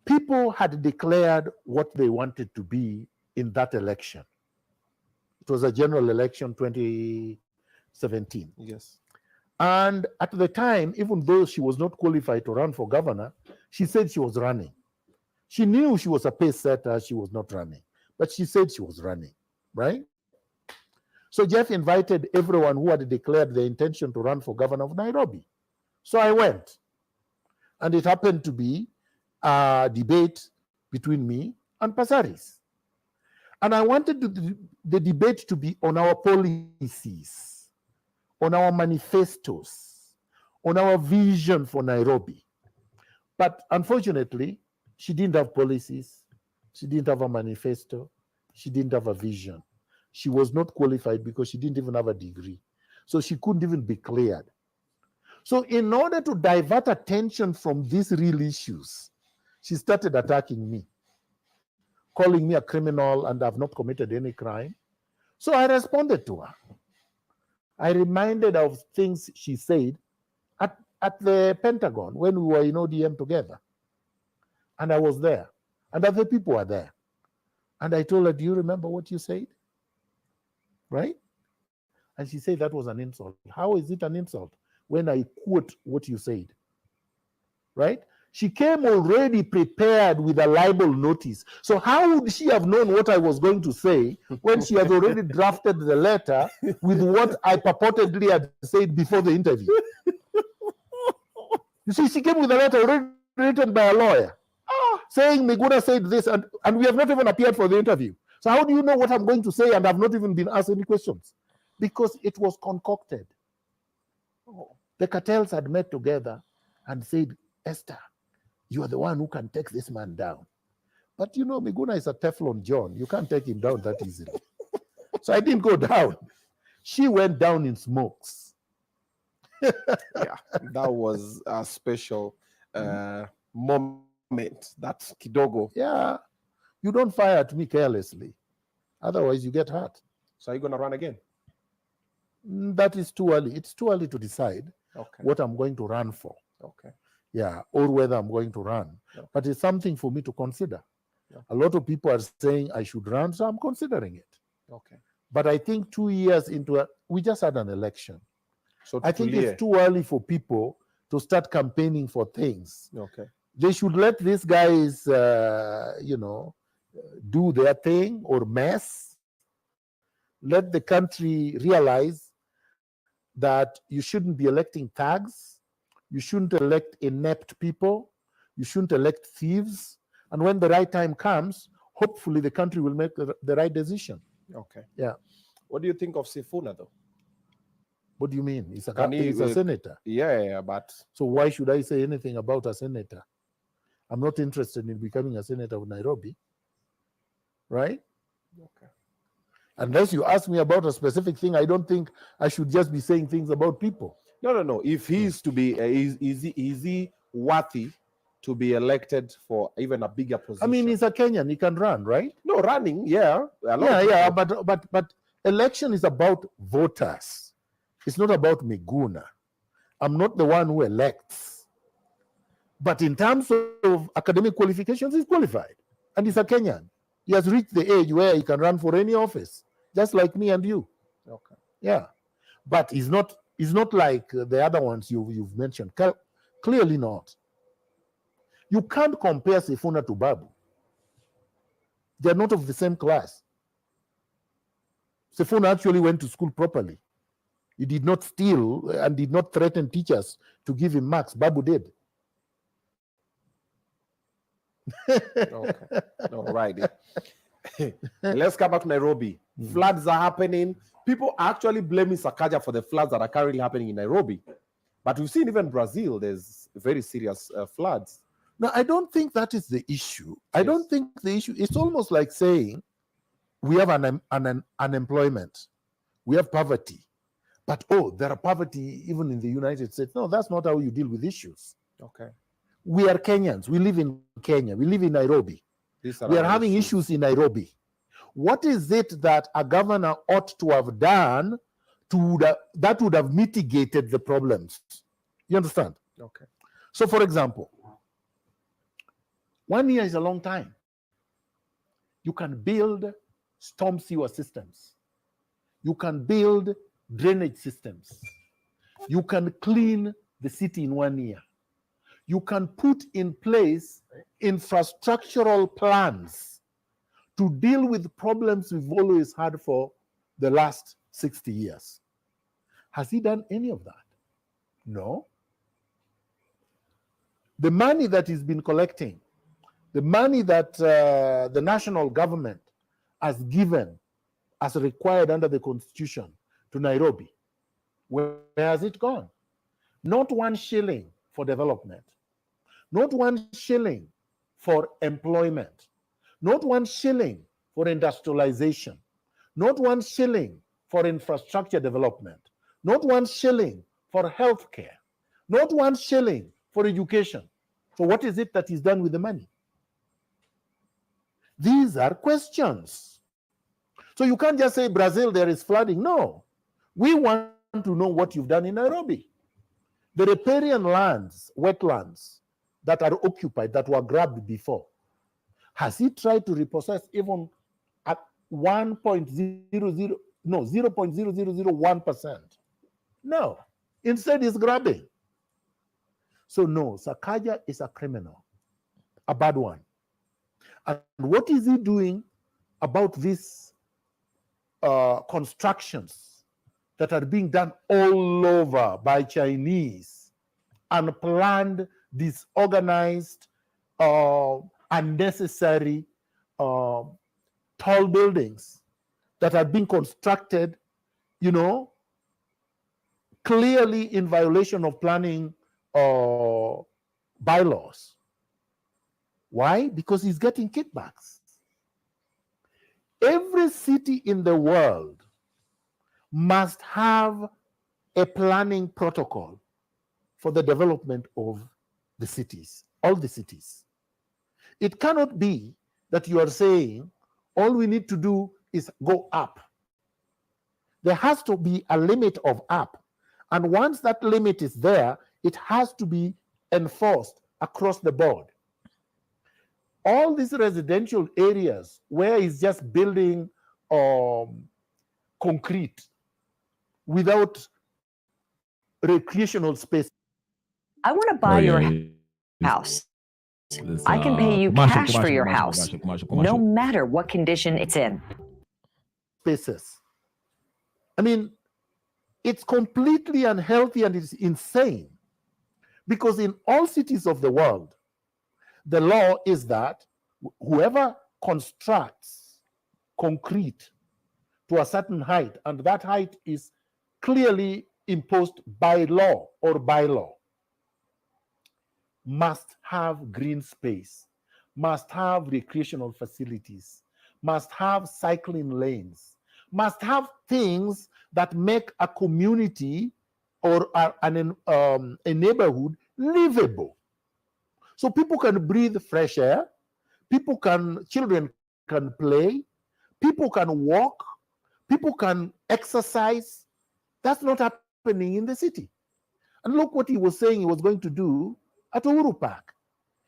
People had declared what they wanted to be in that election. It was a general election, 2017. Yes. And at the time, even though she was not qualified to run for governor, she said she was running. She knew she was a pace setter, she was not running, but she said she was running, right? So Jeff invited everyone who had declared their intention to run for governor of Nairobi. So I went, and it happened to be a debate between me and Passaris. And I wanted the debate to be on our policies, on our manifestos, on our vision for Nairobi. But unfortunately, she didn't have policies, she didn't have a manifesto, she didn't have a vision. She was not qualified because she didn't even have a degree. So she couldn't even be cleared. So in order to divert attention from these real issues, she started attacking me, calling me a criminal, and I've not committed any crime. So I responded to her. I reminded her of things she said at the Pentagon when we were in ODM together. And I was there, and other people were there. And I told her, do you remember what you said? Right? And she said that was an insult. How is it an insult when I quote what you said? Right? She came already prepared with a libel notice. So how would she have known what I was going to say when she had already drafted the letter with what I purportedly had said before the interview? You see, she came with a letter already written by a lawyer saying Miguna said this, and we have not even appeared for the interview. So how do you know what I'm going to say and I've not even been asked any questions? Because it was concocted. The cartels had met together and said, Esther, you are the one who can take this man down. But you know, Miguna is a Teflon John. You can't take him down that easily. So I didn't go down. She went down in smokes. Yeah, that was a special moment. That's kidogo. Yeah, you don't fire at me carelessly. Otherwise, you get hurt. So are you going to run again? That is too early. It's too early to decide what I'm going to run for. Okay. Yeah, or whether I'm going to run. Okay. But it's something for me to consider. Okay. A lot of people are saying I should run, so I'm considering it. Okay. But I think 2 years into we just had an election. So I think it's too early for people to start campaigning for things. Okay. They should let these guys, do their thing or mess. Let the country realize that you shouldn't be electing thugs. You shouldn't elect inept people. You shouldn't elect thieves. And when the right time comes, hopefully the country will make the right decision. Okay. Yeah. What do you think of Sifuna, though? What do you mean? He's a senator. Yeah, but... So why should I say anything about a senator? I'm not interested in becoming a senator of Nairobi. Right? Okay. Unless you ask me about a specific thing, I don't think I should just be saying things about people. No. If he's to be, is he worthy to be elected for even a bigger position? I mean, he's a Kenyan. He can run, right? No, running, yeah. But election is about voters. It's not about Miguna. I'm not the one who elects. But in terms of academic qualifications, he's qualified. And he's a Kenyan. He has reached the age where he can run for any office, just like me and you. Okay. Yeah. But he's not like the other ones you've mentioned. Clearly not. You can't compare Sifuna to Babu. They're not of the same class. Sifuna actually went to school properly. He did not steal and did not threaten teachers to give him marks. Babu did. Okay. All right. Let's come back to Nairobi. Floods are happening. people are actually blaming Sakaja for the floods that are currently happening in Nairobi. But we've seen even Brazil, there's very serious floods. No, I don't think that is the issue. I don't think the issue, it's almost like saying we have unemployment, we have poverty, but there are poverty even in the United States. No, that's not how you deal with issues. Okay. We are Kenyans. We live in Kenya. We live in Nairobi. We are having issues in Nairobi. What is it that a governor ought to have done that would have mitigated the problems? You understand? Okay. So, for example, 1 year is a long time. You can build storm sewer systems. You can build drainage systems. You can clean the city in 1 year. You can put in place infrastructural plans to deal with problems we've always had for the last 60 years. Has he done any of that? No. The money that he's been collecting, the money that the national government has given as required under the Constitution to Nairobi, where has it gone? Not 1 shilling for development, not 1 shilling for employment, not 1 shilling for industrialization, not 1 shilling for infrastructure development, not 1 shilling for healthcare, not 1 shilling for education. So what is it that he's done with the money? These are questions. So you can't just say, Brazil, there is flooding. No. We want to know what you've done in Nairobi. The riparian lands, wetlands that are occupied, that were grabbed before, has he tried to repossess even at 0.0001%? No. Instead, he's grabbing. So no, Sakaja is a criminal, a bad one. And what is he doing about these constructions that are being done all over by Chinese, unplanned, disorganized, unnecessary, tall buildings that are being constructed, clearly in violation of planning bylaws? Why? Because he's getting kickbacks. Every city in the world must have a planning protocol for the development of the cities, all the cities. It cannot be that you are saying all we need to do is go up. There has to be a limit of up. And once that limit is there, it has to be enforced across the board. All these residential areas where he's just building concrete without recreational space. I want to buy your house. I can pay you cash for your house, no matter what condition it's in. Spaces. I mean, it's completely unhealthy and it's insane, because in all cities of the world, the law is that whoever constructs concrete to a certain height, and that height is clearly imposed by law or bylaw, must have green space, must have recreational facilities, must have cycling lanes, must have things that make a community or a neighborhood livable. So people can breathe fresh air, children can play, people can walk, people can exercise. That's not happening in the city. And look what he was saying he was going to do at Uhuru Park.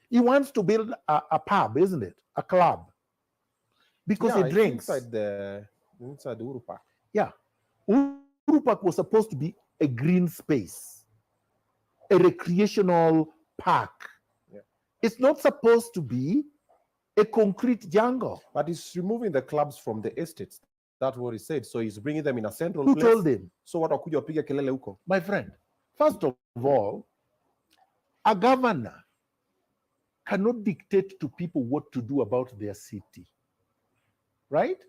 He wants to build a pub, isn't it? A club. Because he drinks. Inside the Uhuru Park. Yeah. Uhuru Park was supposed to be a green space, a recreational park. Yeah. It's not supposed to be a concrete jungle. But he's removing the clubs from the estates. That's what he said. So he's bringing them in a central place. Who told him? So what wakuja wapige kelele huko? My friend, first of all, a governor cannot dictate to people what to do about their city. Right?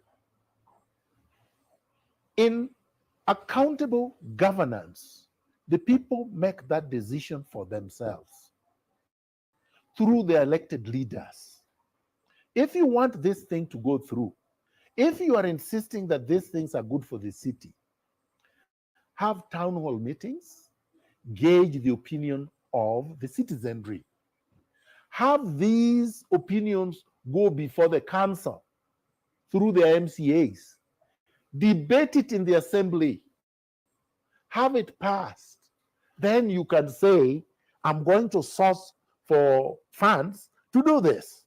In Accountable governance, the people make that decision for themselves through their elected leaders. If you want this thing to go through, if you are insisting that these things are good for the city, have town hall meetings, gauge the opinion of the citizenry. Have these opinions go before the council through their MCAs. Debate it in the assembly. Have it passed. Then you can say, I'm going to source for funds to do this.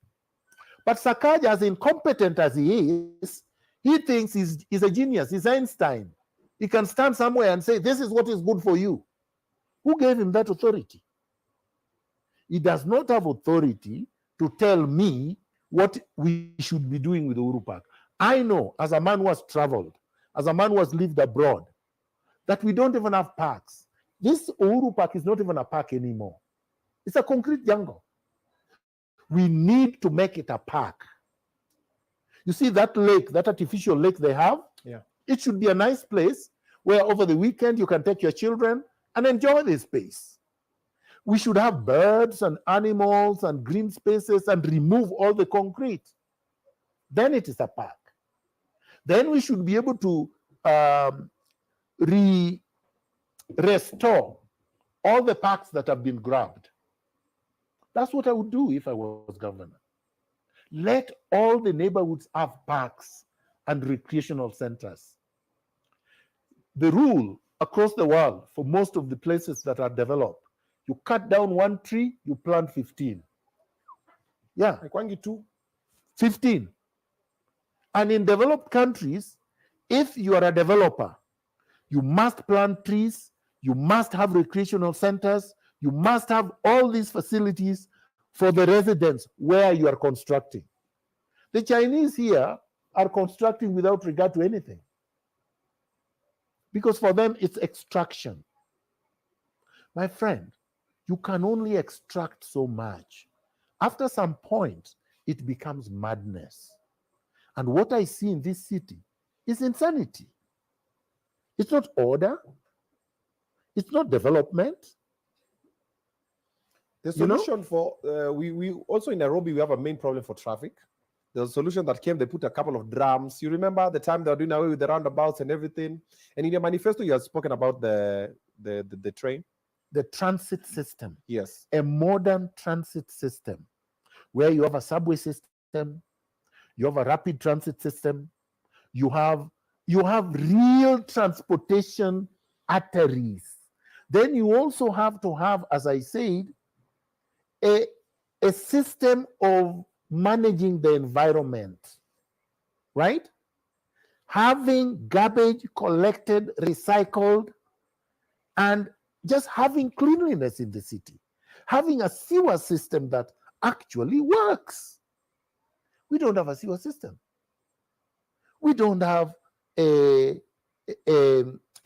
But Sakaja, as incompetent as he is, he thinks he's a genius. He's Einstein. He can stand somewhere and say, this is what is good for you. Who gave him that authority? He does not have authority to tell me what we should be doing with Uhuru Park. I know, as a man who has traveled, as a man who has lived abroad, that we don't even have parks. This Uhuru Park is not even a park anymore. It's a concrete jungle. We need to make it a park. You see that lake, that artificial lake they have? Yeah. It should be a nice place where over the weekend you can take your children and enjoy this space. We should have birds and animals and green spaces and remove all the concrete. Then it is a park. Then we should be able to restore all the parks that have been grabbed. That's what I would do if I was governor. Let all the neighborhoods have parks and recreational centers. The rule across the world for most of the places that are developed, you cut down one tree, you plant 15. Yeah, 15. And in developed countries, if you are a developer, you must plant trees, you must have recreational centers, you must have all these facilities for the residents where you are constructing. The Chinese here are constructing without regard to anything, because for them it's extraction. My friend, you can only extract so much. After some point, it becomes madness. And what I see in this city is insanity. It's not order. It's not development. The solution for, we also in Nairobi, we have a main problem for traffic. There's a solution that came, they put a couple of drums. You remember the time they were doing away with the roundabouts and everything? And in your manifesto, you have spoken about the train. The transit system. Yes. A modern transit system where you have a subway system, you have a rapid transit system, you have real transportation arteries. Then you also have to have, as I said, a system of managing the environment, right? Having garbage collected, recycled, and just having cleanliness in the city. Having a sewer system that actually works. We don't have a sewer system. We don't have a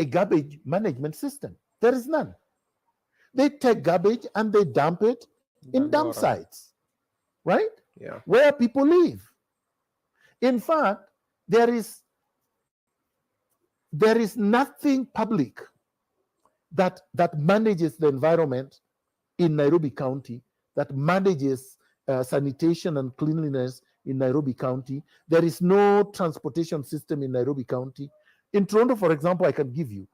garbage management system. There is none. They take garbage and they dump it in dump sites, right? Yeah. Where people live. In fact, there is nothing public that manages the environment in Nairobi County, that manages sanitation and cleanliness in Nairobi County. There is no transportation system in Nairobi County. In Toronto, for example, I can give you,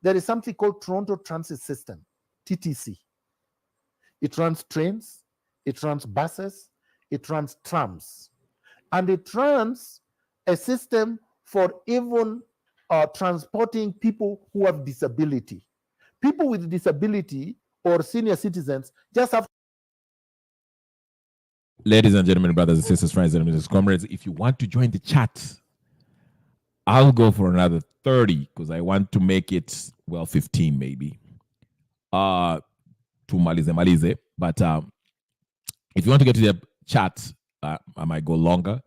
there is something called Toronto Transit System, TTC. It runs trains, it runs buses, it runs trams, and it runs a system for even transporting people who have disability. People with disability or senior citizens just have. Ladies and gentlemen, brothers and sisters, friends and comrades, if you want to join the chat, I'll go for another 30 because I want to make it, 15 maybe. To malize. But if you want to get to the chat, I might go longer.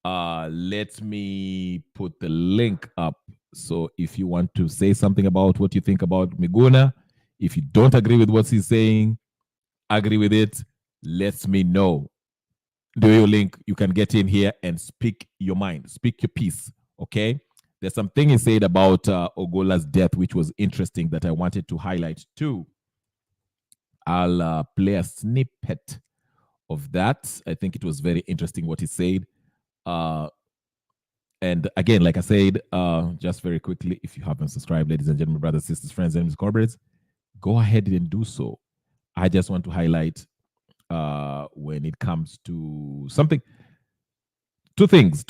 Let me put the link up. So if you want to say something about what you think about Miguna, if you don't agree with what he's saying, agree with it, let me know. Do your link, you can get in here and speak your mind, speak your piece, okay? There's something he said about Ogolla's death, which was interesting that I wanted to highlight too. I'll play a snippet of that. I think it was very interesting what he said. And again, like I said, just very quickly, if you haven't subscribed, ladies and gentlemen, brothers, sisters, friends, enemies, corporates, go ahead and do so. I just want to highlight when it comes to something, two things.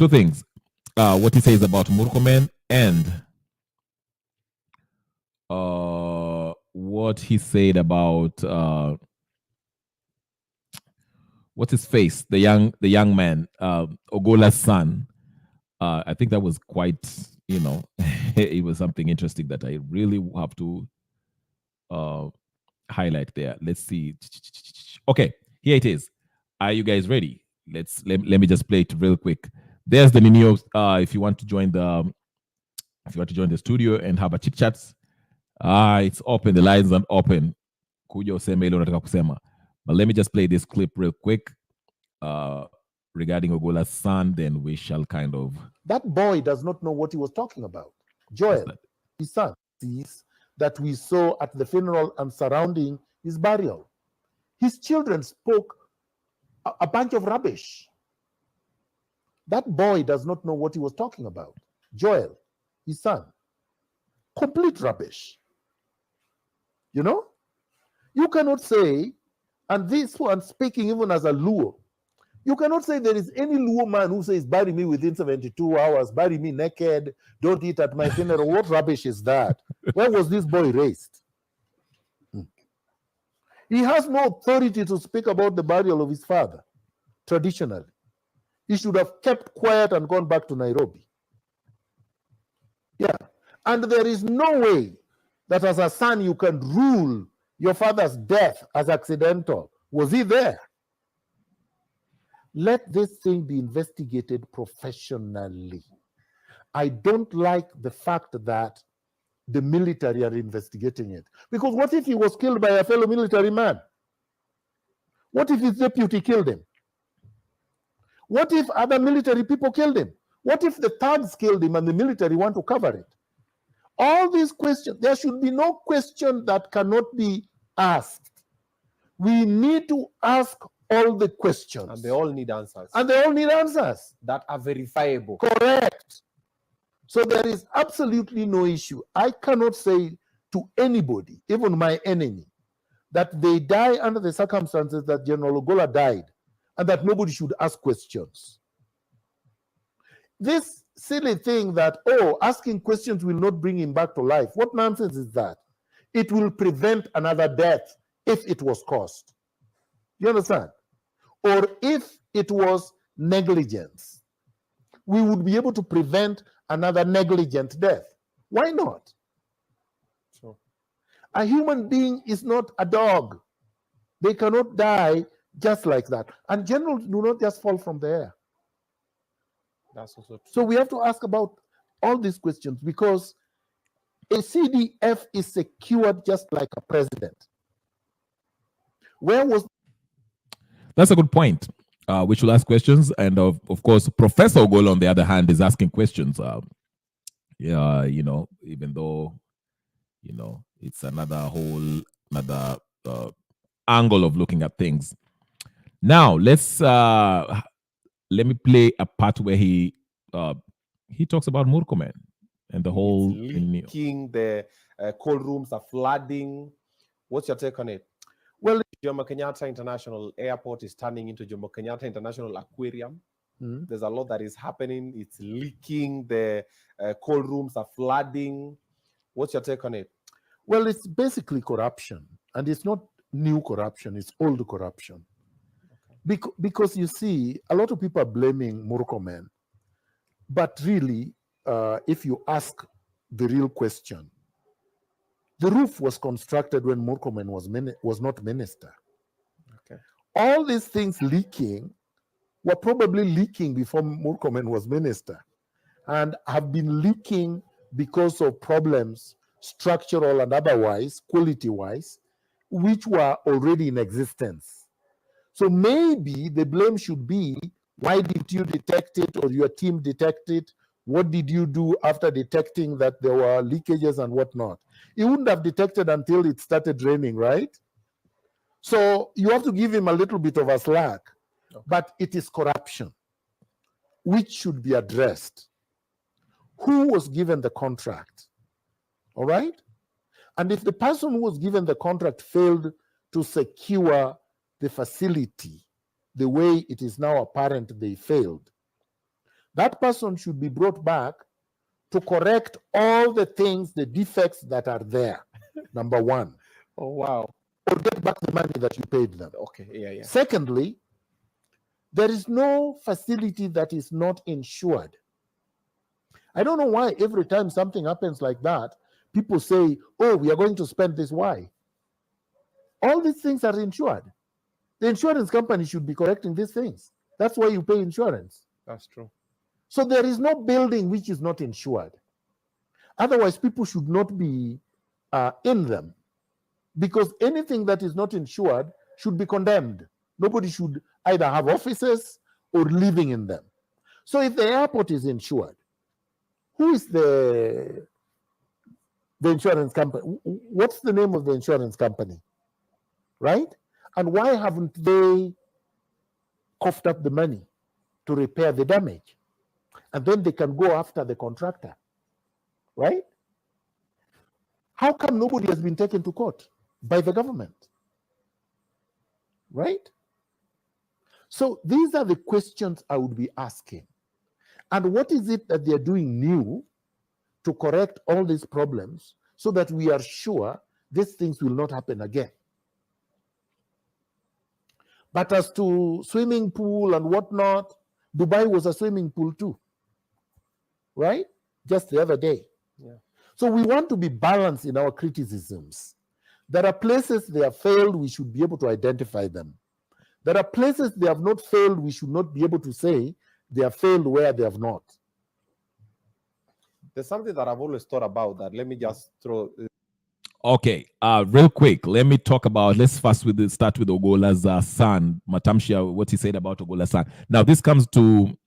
What he says about Murkomen and what he said about what's his face, the young man, Ogolla's son. I think that was quite, it was something interesting that I really have to highlight there. Let's see. Okay, here it is. Are you guys ready? Let me just play it real quick. There's the Nino. If you want to join the studio and have a chit chats, it's open. The lines are open. Kuja useme ile unataka kusema. But let me just play this clip real quick regarding Ogolla's son. Then we shall kind of. That boy does not know what he was talking about. Joel, his son, sees that we saw at the funeral and surrounding his burial. His children spoke a bunch of rubbish. That boy does not know what he was talking about. Joel, his son, complete rubbish. You cannot say, and this one speaking even as a Luo, you cannot say there is any Luo man who says, bury me within 72 hours, bury me naked, don't eat at my funeral. What rubbish is that? Where was this boy raised? He has no authority to speak about the burial of his father, traditionally. He should have kept quiet and gone back to Nairobi. Yeah. And there is no way that as a son you can rule your father's death as accidental. Was he there? Let this thing be investigated professionally. I don't like the fact that the military are investigating it. Because what if he was killed by a fellow military man? What if his deputy killed him? What if other military people killed him? What if the thugs killed him and the military want to cover it? All these questions, there should be no question that cannot be asked. We need to ask all the questions. And they all need answers. That are verifiable. Correct. So there is absolutely no issue. I cannot say to anybody, even my enemy, that they die under the circumstances that General Ogolla died and that nobody should ask questions. This silly thing that, asking questions will not bring him back to life. What nonsense is that? It will prevent another death if it was caused. You understand? Or if it was negligence, we would be able to prevent another negligent death. Why not? Sure. A human being is not a dog. They cannot die just like that. And generals do not just fall from the air. That's also true. So we have to ask about all these questions because a CDF is secured just like a president. That's a good point. We should ask questions, and of course, Professor Ogolla, on the other hand, is asking questions. Even though, it's another angle of looking at things. Now, let me play a part where he talks about Murkomen and the whole leaking. The cold rooms are flooding. What's your take on it? Well, Jomo Kenyatta International Airport is turning into Jomo Kenyatta International Aquarium. There's a lot that is happening. It's leaking. The cold rooms are flooding. What's your take on it? Well, it's basically corruption. And it's not new corruption. It's old corruption. Okay. Because you see, a lot of people are blaming Murkomen. But really, if you ask the real question, the roof was constructed when Murkomen was not minister. Okay. All these things leaking were probably leaking before Murkomen was minister and have been leaking because of problems, structural and otherwise, quality-wise, which were already in existence. So maybe the blame should be, why didn't you detect it or your team detect it What did you do after detecting that there were leakages and whatnot? He wouldn't have detected until it started raining, right? So you have to give him a little bit of a slack, but it is corruption, which should be addressed. Who was given the contract? All right? And if the person who was given the contract failed to secure the facility the way it is now apparent they failed, that person should be brought back to correct all the things, the defects that are there. Number one. Oh, wow. Or get back the money that you paid them. Okay, yeah. Secondly, there is no facility that is not insured. I don't know why every time something happens like that, people say, oh, we are going to spend this. Why? All these things are insured. The insurance company should be correcting these things. That's why you pay insurance. That's true. So there is no building which is not insured. Otherwise, people should not be in them, because anything that is not insured should be condemned. Nobody should either have offices or living in them. So if the airport is insured, who is the insurance company? What's the name of the insurance company? Right? And why haven't they coughed up the money to repair the damage? And then they can go after the contractor, right? How come nobody has been taken to court by the government, right? So these are the questions I would be asking. And what is it that they're doing new to correct all these problems so that we are sure these things will not happen again? But as to swimming pool and whatnot, Dubai was a swimming pool too, right? Just the other day. Yeah. So we want to be balanced in our criticisms. There are places they have failed, we should be able to identify them. There are places they have not failed, we should not be able to say they have failed where they have not. There's something that I've always thought about that. Let me just throw. Okay, real quick, let me talk about, let's start with Ogolla's son, Matamshia, what he said about Ogolla's son. Now, this comes to,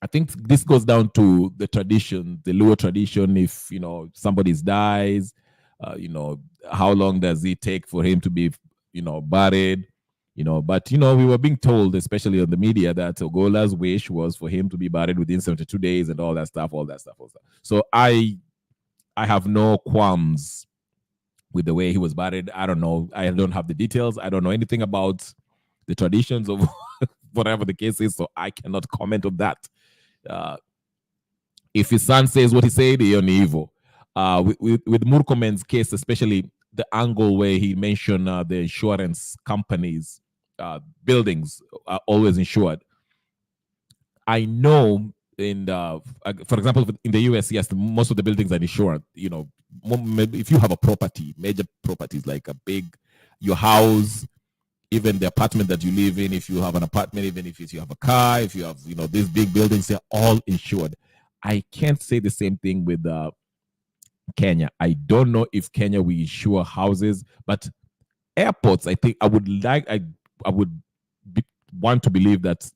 I think this goes down to the tradition, the Luo tradition. If, somebody dies, how long does it take for him to be, buried? But, we were being told, especially on the media, that Ogolla's wish was for him to be buried within 72 days and all that stuff. So I have no qualms with the way he was buried. I don't know. I don't have the details. I don't know anything about the traditions of whatever the case is, so I cannot comment on that. If his son says what he said, he on evil. With Murkomen's case, especially the angle where he mentioned the insurance companies, buildings are always insured. I know for example, in the US, yes, most of the buildings are insured. If you have a property, major properties like your house, even the apartment that you live in, if you have an apartment, even if you have a car, if you have, these big buildings, they're all insured. I can't say the same thing with Kenya. I don't know if Kenya will insure houses, but airports, I think I would want to believe that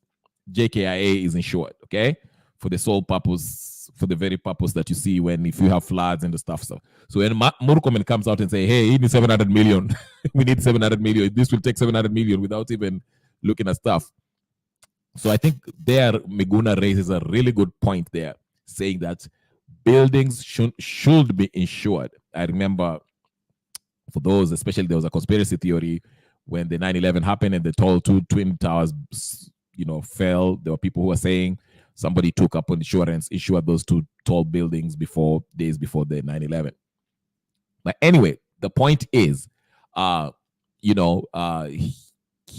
JKIA is insured, okay? For the sole purpose, for the very purpose that you see if you have floods and the stuff. So when Murkomen comes out and say, hey, he needs 700 million, we need 700 million, this will take 700 million without even looking at stuff. So I think there, Miguna raises a really good point there, saying that buildings should be insured. I remember for those, especially there was a conspiracy theory when the 9/11 happened and the tall two twin towers, fell. There were people who were saying somebody took up on insurance, insured those two tall buildings days before the 9/11. But anyway, the point is, he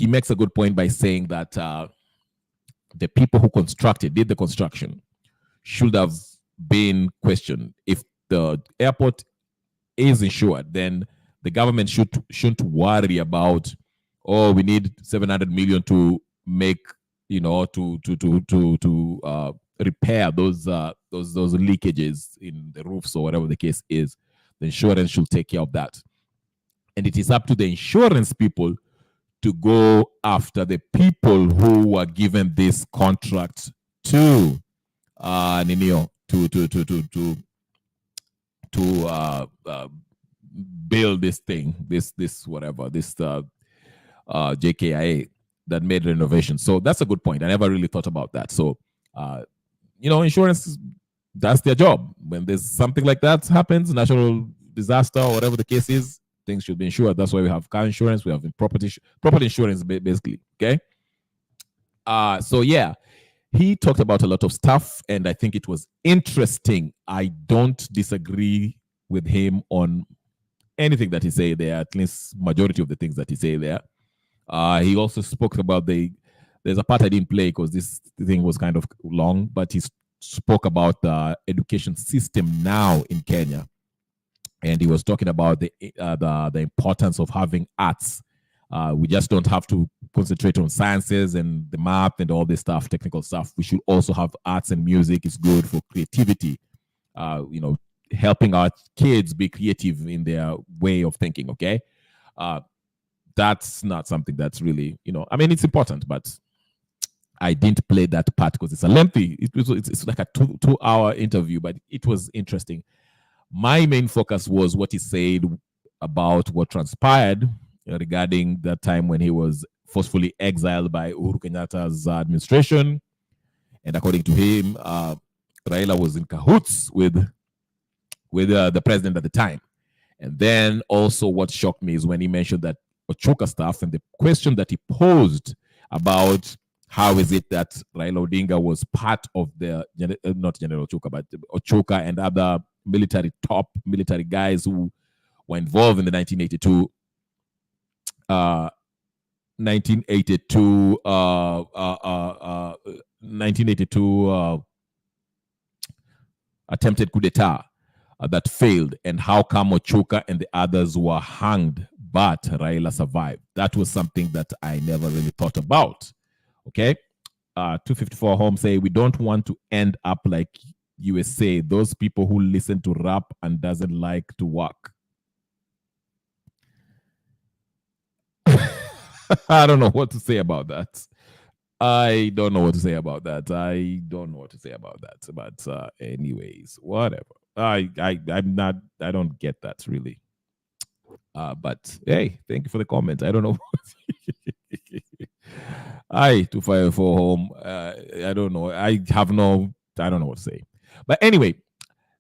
makes a good point by saying that the people who did the construction should have been questioned. If the airport is insured, then the government shouldn't worry about, we need 700 million to make, to repair those leakages in the roofs or whatever the case is. The insurance should take care of that. And it is up to the insurance people to go after the people who were given this contract to Ninio to build this thing, this JKIA that made renovation. So that's a good point. I never really thought about that. So, insurance, that's their job. When there's something like that happens, natural disaster or whatever the case is, things should be insured. That's why we have car insurance. We have property insurance, basically. Okay. So yeah, he talked about a lot of stuff, and I think it was interesting. I don't disagree with him on anything that he said there, at least majority of the things that he said there. He also spoke about there's a part I didn't play because this thing was kind of long, but he spoke about the education system now in Kenya. And he was talking about the importance of having arts. We just don't have to concentrate on sciences and the math and all this stuff, technical stuff. We should also have arts and music. It's good for creativity, helping our kids be creative in their way of thinking, okay? That's not something that's really, it's important, but I didn't play that part because it's a lengthy, it's like a two-hour interview, but it was interesting. My main focus was what he said about what transpired regarding that time when he was forcefully exiled by Uhuru Kenyatta's administration. And according to him, Raila was in cahoots with the president at the time. And then also what shocked me is when he mentioned that Ochoka stuff and the question that he posed about how is it that Raila Odinga was part of the, not General Ochoka, but Ochoka and other top military guys who were involved in the 1982 attempted coup d'etat that failed, and how come Ochoka and the others were hanged, but Raila survived. That was something that I never really thought about. Okay, 254 Home say we don't want to end up like USA, those people who listen to rap and doesn't like to work. I don't know what to say about that. I don't know what to say about that. But anyways, whatever. I don't get that really. But hey, thank you for the comment. I don't know. Hi, 254 Home. I don't know. I don't know what to say. But anyway,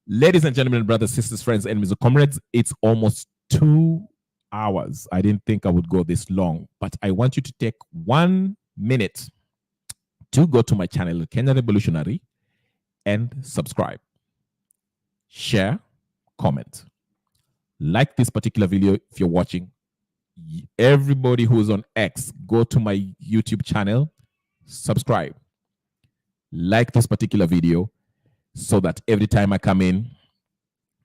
ladies and gentlemen, brothers, sisters, friends, enemies, comrades, it's almost 2 hours. I didn't think I would go this long, but I want you to take 1 minute to go to my channel, Kenya Revolutionary, and subscribe, share, comment, like this particular video if you're watching. Everybody who's on X, go to my YouTube channel, subscribe, like this particular video, so that every time I come in,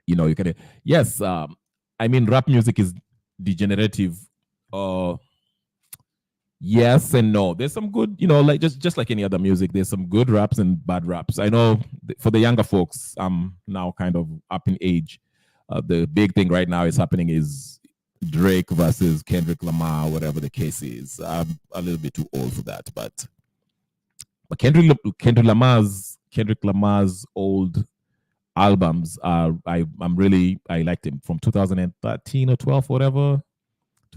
you can. Yes, rap music is degenerative. Yes and no. There's some good, like just like any other music, there's some good raps and bad raps. I know for the younger folks, I'm now kind of up in age. The big thing right now is happening is Drake versus Kendrick Lamar, whatever the case is. I'm a little bit too old for that, but Kendrick Lamar's old albums are I liked him from 2013 or 12, whatever,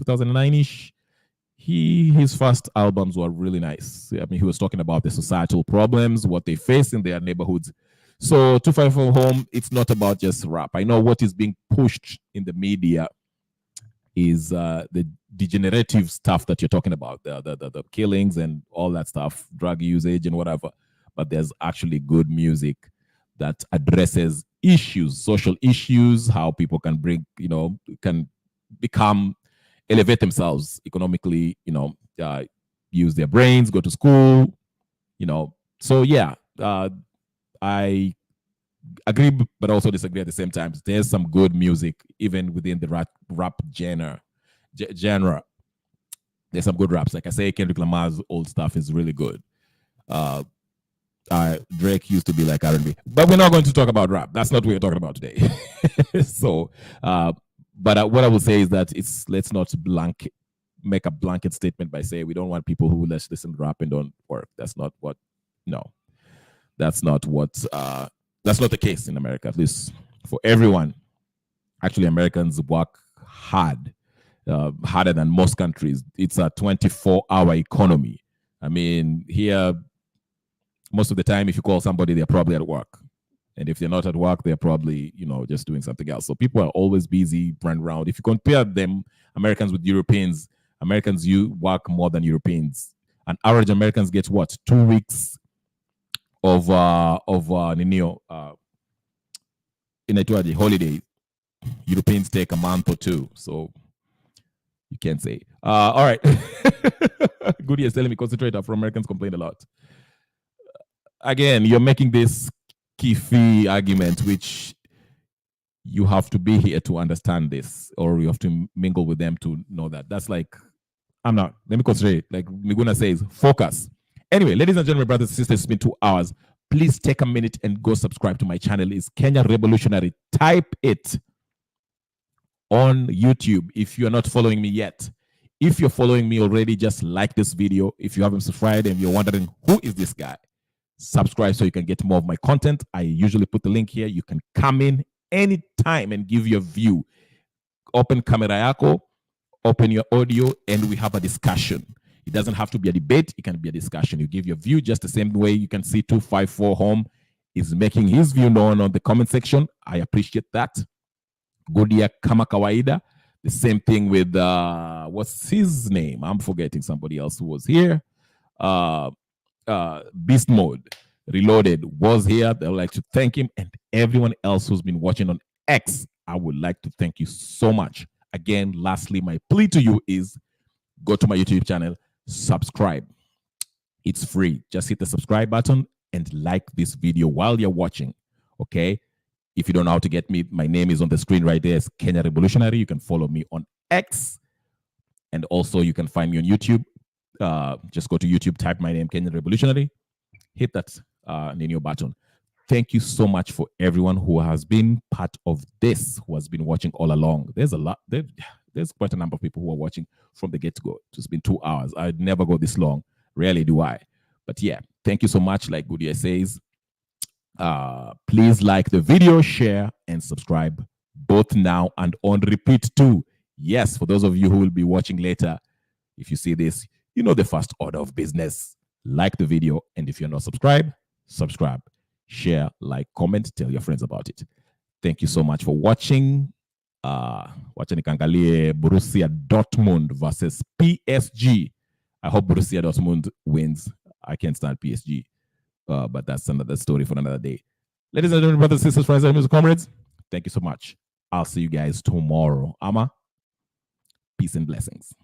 2009ish. His first albums were really nice. I mean, he was talking about the societal problems, what they face in their neighborhoods. So 254 Home, it's not about just rap. I know what is being pushed in the media is the degenerative stuff that you're talking about, the killings and all that stuff, drug usage and whatever. But there's actually good music that addresses issues, social issues, how people can elevate themselves economically, use their brains, go to school, So yeah, I agree, but also disagree at the same time. There's some good music even within the rap genre. There's some good raps. Like I say, Kendrick Lamar's old stuff is really good. Drake used to be like R&B, but we're not going to talk about rap. That's not what we're talking about today. So, but what I will say is that let's not make a blanket statement by saying we don't want people who listen to rap and don't work. That's not what. No. That's not the case in America, at least for everyone. Actually, Americans work hard, harder than most countries. It's a 24-hour economy. I mean, here, most of the time, if you call somebody, they're probably at work. And if they're not at work, they're probably, just doing something else. So people are always busy, running around. If you compare them, Americans with Europeans, Americans, you work more than Europeans. An average Americans get what? 2 weeks of holiday. Europeans take a month or two. So you can't say. All right. Goody is telling me concentrate. Afro-Americans complain a lot. Again, you're making this Kifi argument, which you have to be here to understand this, or you have to mingle with them to know that. That's like, I'm not. Let me concentrate. Like Miguna says, focus. Anyway, ladies and gentlemen, brothers and sisters, it's been 2 hours. Please take a minute and go subscribe to my channel. It's Kenya Revolutionary. Type it on YouTube if you're not following me yet. If you're following me already, just like this video. If you haven't subscribed and you're wondering, who is this guy? Subscribe so you can get more of my content. I usually put the link here. You can come in anytime and give your view. Open camera yako, open your audio, and we have a discussion. It doesn't have to be a debate. It can be a discussion. You give your view just the same way you can see 254 Home is making his view known on the comment section. I appreciate that. Godia kama kawaida. The same thing with, what's his name? I'm forgetting somebody else who was here. Beast Mode Reloaded was here. I would like to thank him, and everyone else who's been watching on X. I would like to thank you so much. Again, lastly, my plea to you is go to my YouTube channel, subscribe. It's free. Just hit the subscribe button and like this video while you're watching. Okay. If you don't know how to get me, my name is on the screen right there. It's Kenya Revolutionary. You can follow me on X, and also you can find me on YouTube. Just go to YouTube, type my name, Kenya Revolutionary, hit that Nino button. Thank you so much for everyone who has been part of this, who has been watching all along. There's a lot. There's quite a number of people who are watching from the get-go. It's been 2 hours. I'd never go this long. Rarely do I. But yeah, thank you so much. Like Goody says, please like the video, share, and subscribe both now and on repeat too. Yes, for those of you who will be watching later, if you see this, you know the first order of business. Like the video, and if you're not subscribed, subscribe, share, like, comment, tell your friends about it. Thank you so much for watching. Wacha nikangalie Borussia Dortmund versus PSG. I hope Borussia Dortmund wins. I can't stand PSG, but that's another story for another day. Ladies and gentlemen, brothers, sisters, friends, and music comrades, thank you so much. I'll see you guys tomorrow. Ama, peace and blessings.